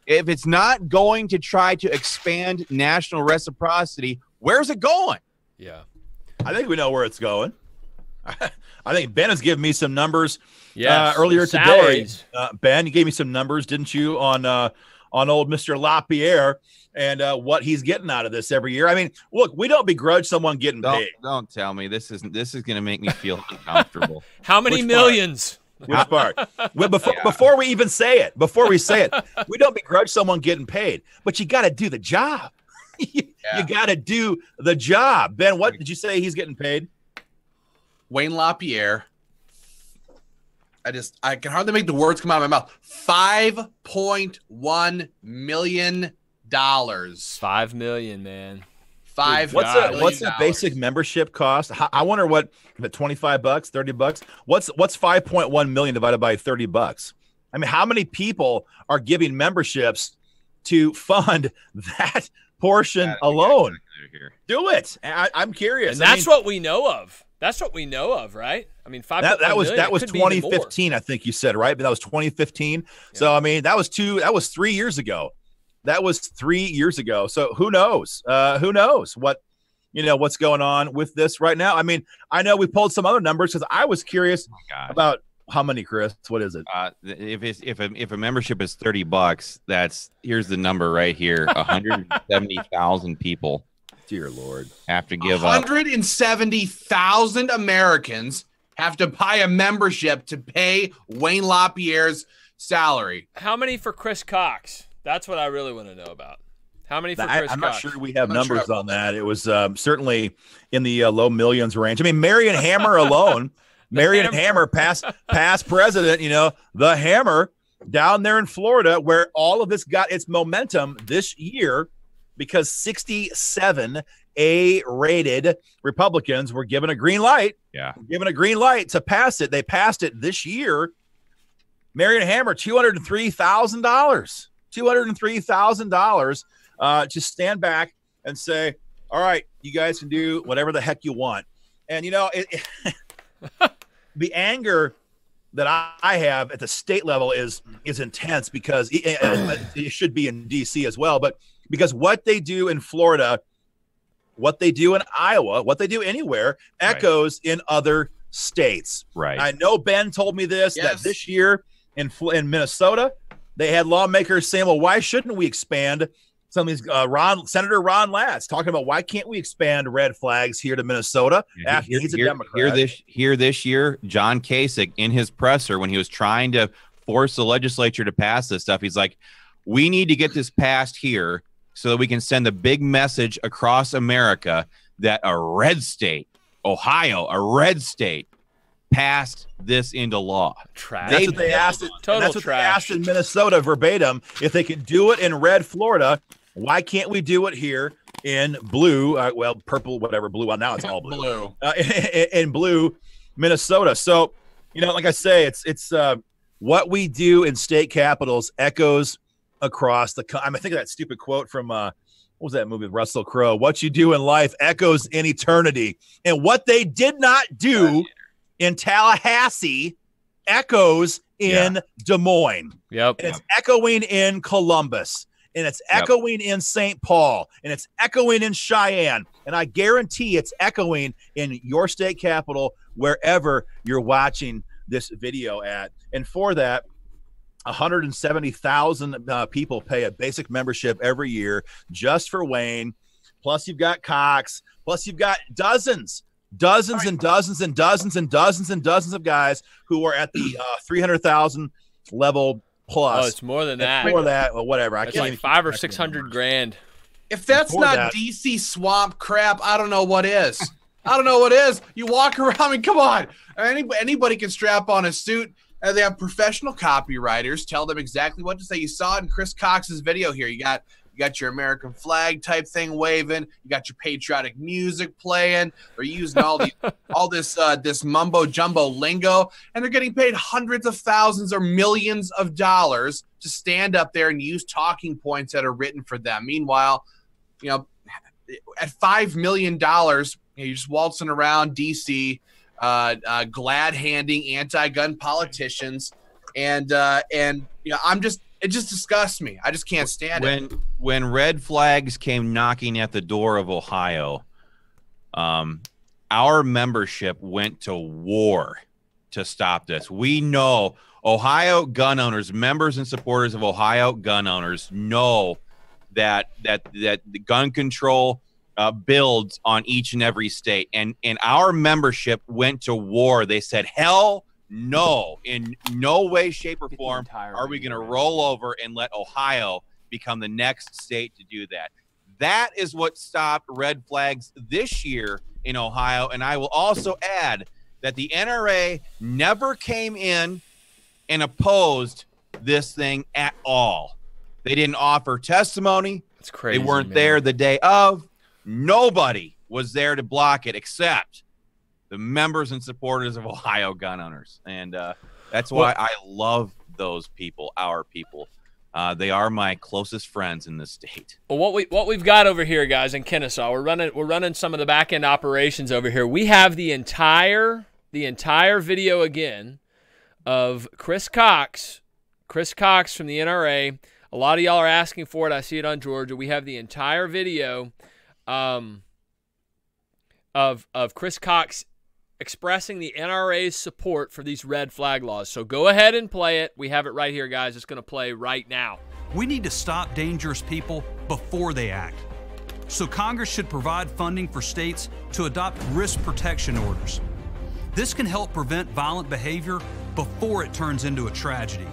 If it's not going to try to expand national reciprocity, where's it going? Yeah. I think we know where it's going. I think Ben has given me some numbers earlier today. Ben, you gave me some numbers, didn't you, on old Mr. LaPierre and what he's getting out of this every year. Look, we don't begrudge someone getting paid. Don't tell me this is going to make me feel uncomfortable. How many millions? Which part? Before we even say it, we don't begrudge someone getting paid, but you got to do the job. You got to do the job. Ben, what did you say he's getting paid? Wayne LaPierre. I can hardly make the words come out of my mouth. $5.1 million. $5 million, man. What's the basic membership cost? I wonder what, $25, $30. What's $5.1 million divided by $30? How many people are giving memberships to fund that portion alone? Do it. I'm curious. And that's what we know of. That's what we know of, right? 5.1 million, that was 2015, I think you said, right? But that was 2015. Yeah. So that was 3 years ago. That was 3 years ago. So who knows? Who knows what's going on with this right now? I mean, I know we pulled some other numbers because I was curious about how many, Kris. What is it? If a membership is $30, here's the number right here: 170,000 people. Dear Lord, have to give 170,000 Americans have to buy a membership to pay Wayne LaPierre's salary. How many for Kris Cox? That's what I really want to know about. How many for Kris Cox? I'm not sure we have numbers on that. It was certainly in the low millions range. I mean, Marion Hammer alone, Marion Hammer, past president, the Hammer down there in Florida, where all of this got its momentum this year because 67 A-rated Republicans were given a green light. Yeah. Given a green light to pass it. They passed it this year. Marion Hammer, $203,000. $203,000 to stand back and say, all right, you guys can do whatever the heck you want. And, the anger that I have at the state level is intense because it should be in D.C. as well. But because what they do in Florida, what they do in Iowa, what they do anywhere echoes in other states. Right. I know Ben told me this, that this year in Minnesota, they had lawmakers saying, well, why shouldn't we expand some of these Senator Ron Latz talking about why can't we expand red flags here to Minnesota after he's a Democrat. Here this year, John Kasich in his presser when he was trying to force the legislature to pass this stuff, he's like, we need to get this passed here so that we can send a big message across America that a red state, Ohio, a red state, passed this into law. That's what they asked. That's what they asked in Minnesota verbatim. If they can do it in red Florida, why can't we do it here in blue? Purple, whatever, blue. Well, now it's all blue. In blue, Minnesota. So, like I say, it's what we do in state capitals echoes across the. I think of that stupid quote from what was that movie with Russell Crowe? What you do in life echoes in eternity, and what they did not do in Tallahassee echoes in Des Moines. Yep. And it's echoing in Columbus. And it's echoing in St. Paul. And it's echoing in Cheyenne. And I guarantee it's echoing in your state capital, wherever you're watching this video at. And for that, 170,000 people pay a basic membership every year just for Wayne. Plus you've got Cox. Plus you've got dozens and dozens and dozens and dozens and dozens of guys who are at the 300,000 level plus. Oh, it's more than that. More that, or whatever. It's like 500 or 600 grand. If that's not DC swamp crap, I don't know what is. I don't know what is. You walk around. I mean, come on. Anybody can strap on a suit. They have professional copywriters tell them exactly what to say. You saw it in Kris Cox's video here. You got your American flag type thing waving. You got your patriotic music playing. They're using all this mumbo jumbo lingo, and they're getting paid hundreds of thousands or millions of dollars to stand up there and use talking points that are written for them. Meanwhile, at $5 million, you're just waltzing around DC, glad handing anti-gun politicians, and it just disgusts me. I just can't stand it. When red flags came knocking at the door of Ohio, our membership went to war to stop this. We know Ohio gun owners, members and supporters of Ohio gun owners know that the gun control builds on each and every state. And our membership went to war. They said, hell no, in no way, shape, or form are we going to roll over and let Ohio become the next state to do that. That is what stopped red flags this year in Ohio. And I will also add that the NRA never came in and opposed this thing at all. They didn't offer testimony. That's crazy. They weren't there the day of. Nobody was there to block it except the members and supporters of Ohio gun owners. And that's why I love those people, our people. They are my closest friends in this state. Well, what we've got over here, guys, in Kennesaw, we're running some of the back end operations over here. We have the entire video again of Kris Cox from the NRA A lot of y'all are asking for it. I see it on Georgia. We have the entire video of Kris Cox expressing the NRA's support for these red flag laws. So go ahead and play it. We have it right here, guys. It's going to play right now. We need to stop dangerous people before they act. So Congress should provide funding for states to adopt risk protection orders. This can help prevent violent behavior before it turns into a tragedy.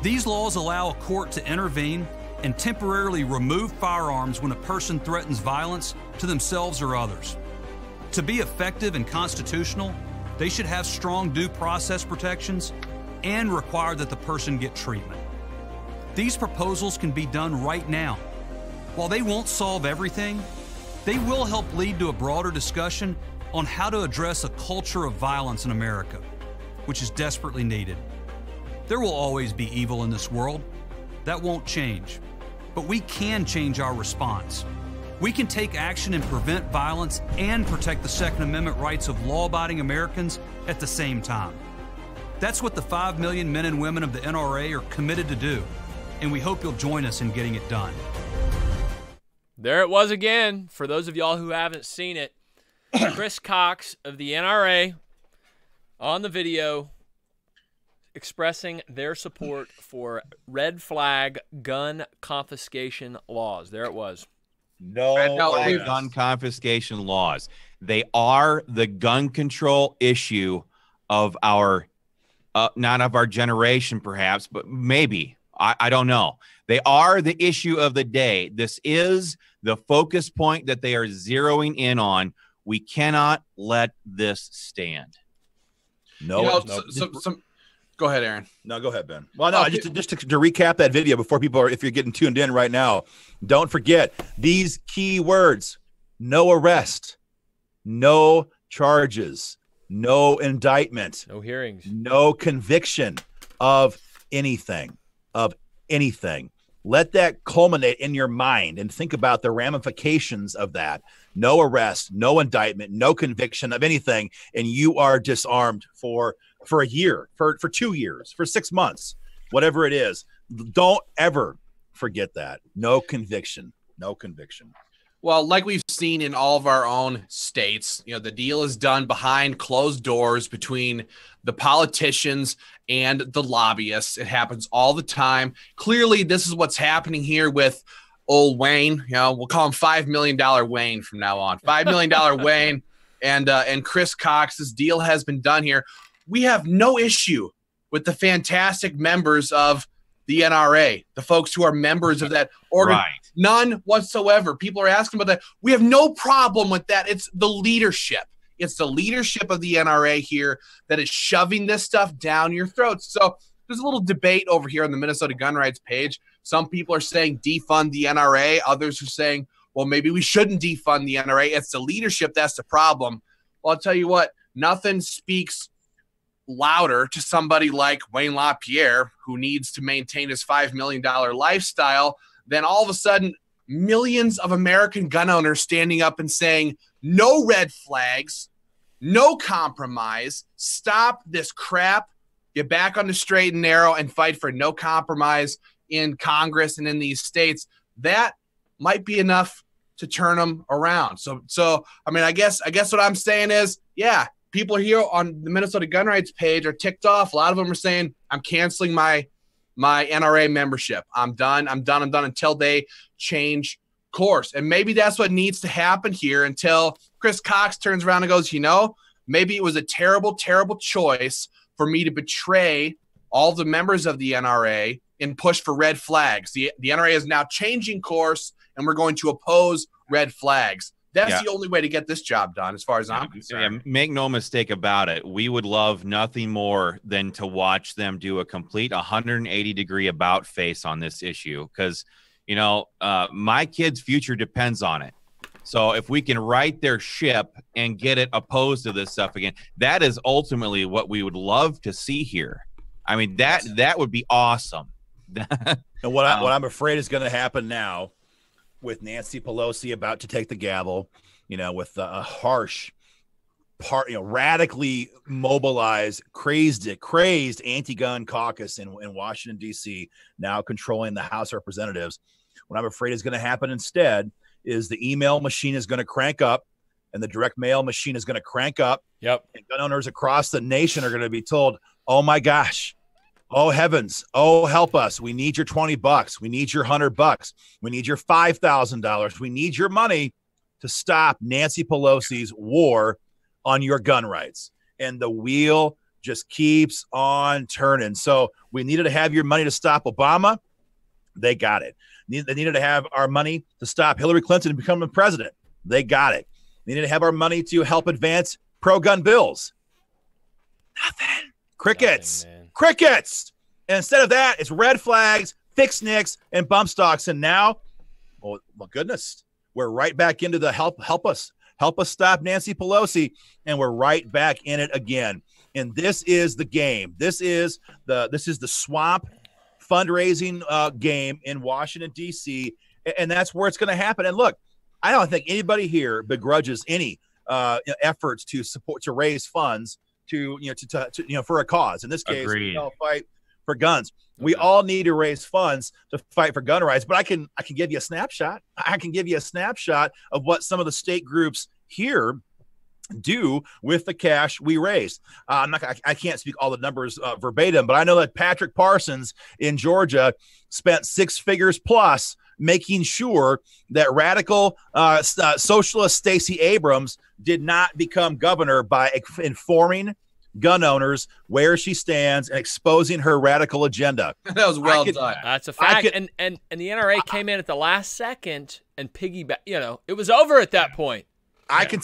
These laws allow a court to intervene and temporarily remove firearms when a person threatens violence to themselves or others. To be effective and constitutional, they should have strong due process protections and require that the person get treatment. These proposals can be done right now. While they won't solve everything, they will help lead to a broader discussion on how to address a culture of violence in America, which is desperately needed. There will always be evil in this world. That won't change. But we can change our response. We can take action and prevent violence and protect the Second Amendment rights of law-abiding Americans at the same time. That's what the 5 million men and women of the NRA are committed to do, and we hope you'll join us in getting it done. There it was again. For those of y'all who haven't seen it, Kris Cox of the NRA on the video expressing their support for red flag gun confiscation laws. There it was. No Gun confiscation laws. They are the gun control issue of our, not of our generation perhaps, but maybe. I don't know. They are the issue of the day. This is the focus point that they are zeroing in on. We cannot let this stand. No. Go ahead, Aaron. No, go ahead, Ben. Well, no, just to recap that video before people are, if you're getting tuned in right now, don't forget these key words: no arrest, no charges, no indictment, no hearings, no conviction of anything, Let that culminate in your mind and think about the ramifications of that. No arrest, no indictment, no conviction of anything, and you are disarmed for a year, for 2 years, for 6 months, whatever it is. Don't ever forget that. No conviction, no conviction. Well, like we've seen in all of our own states, the deal is done behind closed doors between the politicians and the lobbyists. It happens all the time. Clearly, this is what's happening here with old Wayne. We'll call him $5 million Wayne from now on. $5 million Wayne and Kris Cox. This deal has been done here. We have no issue with the fantastic members of the NRA, the folks who are members of that organ. Right. None whatsoever. People are asking about that. We have no problem with that. It's the leadership. It's the leadership of the NRA here that is shoving this stuff down your throats. So there's a little debate over here on the Minnesota Gun Rights page. Some people are saying defund the NRA. Others are saying, well, maybe we shouldn't defund the NRA. It's the leadership that's the problem. Well, I'll tell you what, nothing speaks louder to somebody like Wayne LaPierre, who needs to maintain his $5 million lifestyle, than all of a sudden millions of American gun owners standing up and saying, no red flags, no compromise, stop this crap, get back on the straight and narrow and fight for no compromise in Congress and in these states. That might be enough to turn them around. So I mean, I guess what I'm saying is, yeah, people here on the Minnesota Gun Rights page are ticked off. A lot of them are saying, I'm canceling my NRA membership. I'm done until they change course. And maybe that's what needs to happen here until Kris Cox turns around and goes, maybe it was a terrible, terrible choice for me to betray all the members of the NRA and push for red flags. The NRA is now changing course, and we're going to oppose red flags. That's the only way to get this job done, as far as I'm concerned. Yeah, make no mistake about it. We would love nothing more than to watch them do a complete 180-degree about face on this issue, because, my kid's future depends on it. So if we can right their ship and get it opposed to this stuff again, that is ultimately what we would love to see here. I mean, that would be awesome. And what I'm afraid is going to happen now, with Nancy Pelosi about to take the gavel, with a harsh radically mobilized, crazed anti-gun caucus in Washington, D.C., now controlling the House of Representatives. What I'm afraid is going to happen instead is the email machine is going to crank up and the direct mail machine is going to crank up. Yep. And gun owners across the nation are going to be told, oh my gosh, oh heavens, oh help us. We need your $20. We need your $100. We need your $5,000. We need your money to stop Nancy Pelosi's war on your gun rights. And the wheel just keeps on turning. So we needed to have your money to stop Obama. They got it. They needed to have our money to stop Hillary Clinton becoming president. They got it. They needed to have our money to help advance pro-gun bills. Nothing. Crickets. Nothing, Crickets. And instead of that, it's red flags, fixed nicks, and bump stocks. And now, oh my goodness, we're right back into the help us stop Nancy Pelosi, and we're right back in it again. And this is the game. This is the swamp fundraising game in Washington, D.C., and that's where it's going to happen. And look, I don't think anybody here begrudges any efforts to raise funds to for a cause. In this case, fight for guns. We all need to raise funds to fight for gun rights. But I can give you a snapshot. I can give you a snapshot of what some of the state groups here do with the cash we raised. I can't speak all the numbers verbatim, but I know that Patrick Parsons in Georgia spent 6 figures plus making sure that radical socialist Stacey Abrams did not become governor by informing gun owners where she stands and exposing her radical agenda. That was well done. That's a fact. And the NRA came in at the last second and piggyback. It was over at that point. I can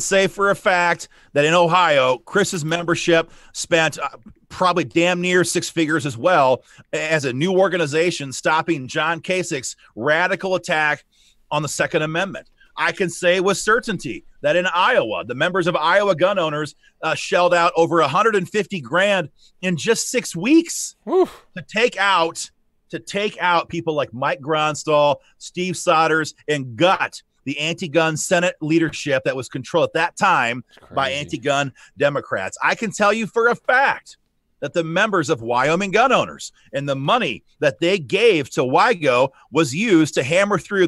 say for a fact that in Ohio, Kris's membership spent probably damn near 6 figures as well as a new organization stopping John Kasich's radical attack on the Second Amendment. I can say with certainty that in Iowa, the members of Iowa gun owners shelled out over $150,000 in just 6 weeks to take out people like Mike Gronstall, Steve Sodders, and gut the anti-gun Senate leadership that was controlled at that time by anti-gun Democrats. I can tell you for a fact that the members of Wyoming gun owners and the money that they gave to WIGO was used to hammer through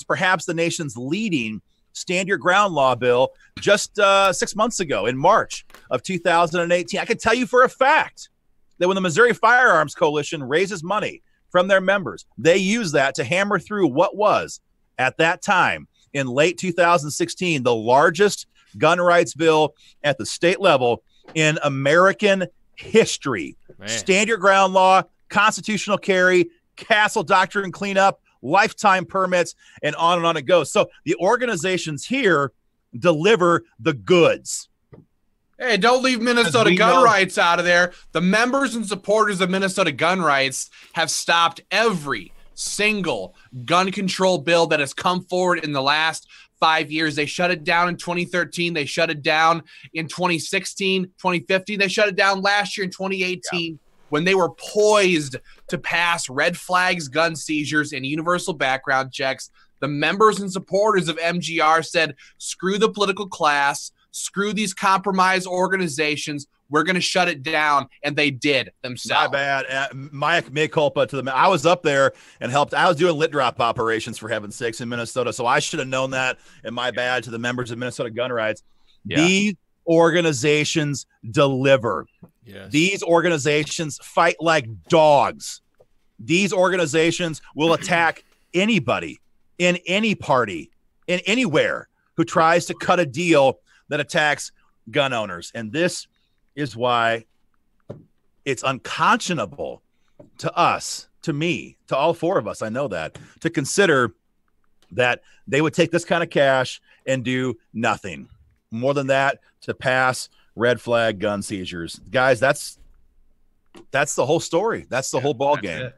perhaps the nation's leading Stand Your Ground law bill just 6 months ago in March of 2018. I can tell you for a fact that when the Missouri Firearms Coalition raises money from their members, they use that to hammer through what was, at that time, in late 2016, the largest gun rights bill at the state level in American history. Man. Stand Your Ground law, constitutional carry, castle doctrine cleanup, lifetime permits, and on it goes. So the organizations here deliver the goods. Hey, don't leave Minnesota gun rights out of there. The members and supporters of Minnesota gun rights have stopped every single gun control bill that has come forward in the last 5 years. They shut it down in 2013. They shut it down in 2016, 2015. They shut it down last year in 2018 when they were poised to pass red flags, gun seizures, and universal background checks. The members and supporters of MGR said, screw the political class, screw these compromise organizations. We're going to shut it down, and they did themselves. My bad. My mea culpa to them. I was up there and helped. I was doing lit drop operations, for heaven's sakes, in Minnesota, so I should have known that, and my bad to the members of Minnesota Gun Rights. Yeah. These organizations deliver. Yes. These organizations fight like dogs. These organizations will attack anybody in any party, in anywhere, who tries to cut a deal that attacks gun owners. And this is why it's unconscionable to us, to me, to all 4 of us, I know that, to consider that they would take this kind of cash and do nothing more than that to pass red flag gun seizures. Guys, that's the whole story. That's the whole ball game.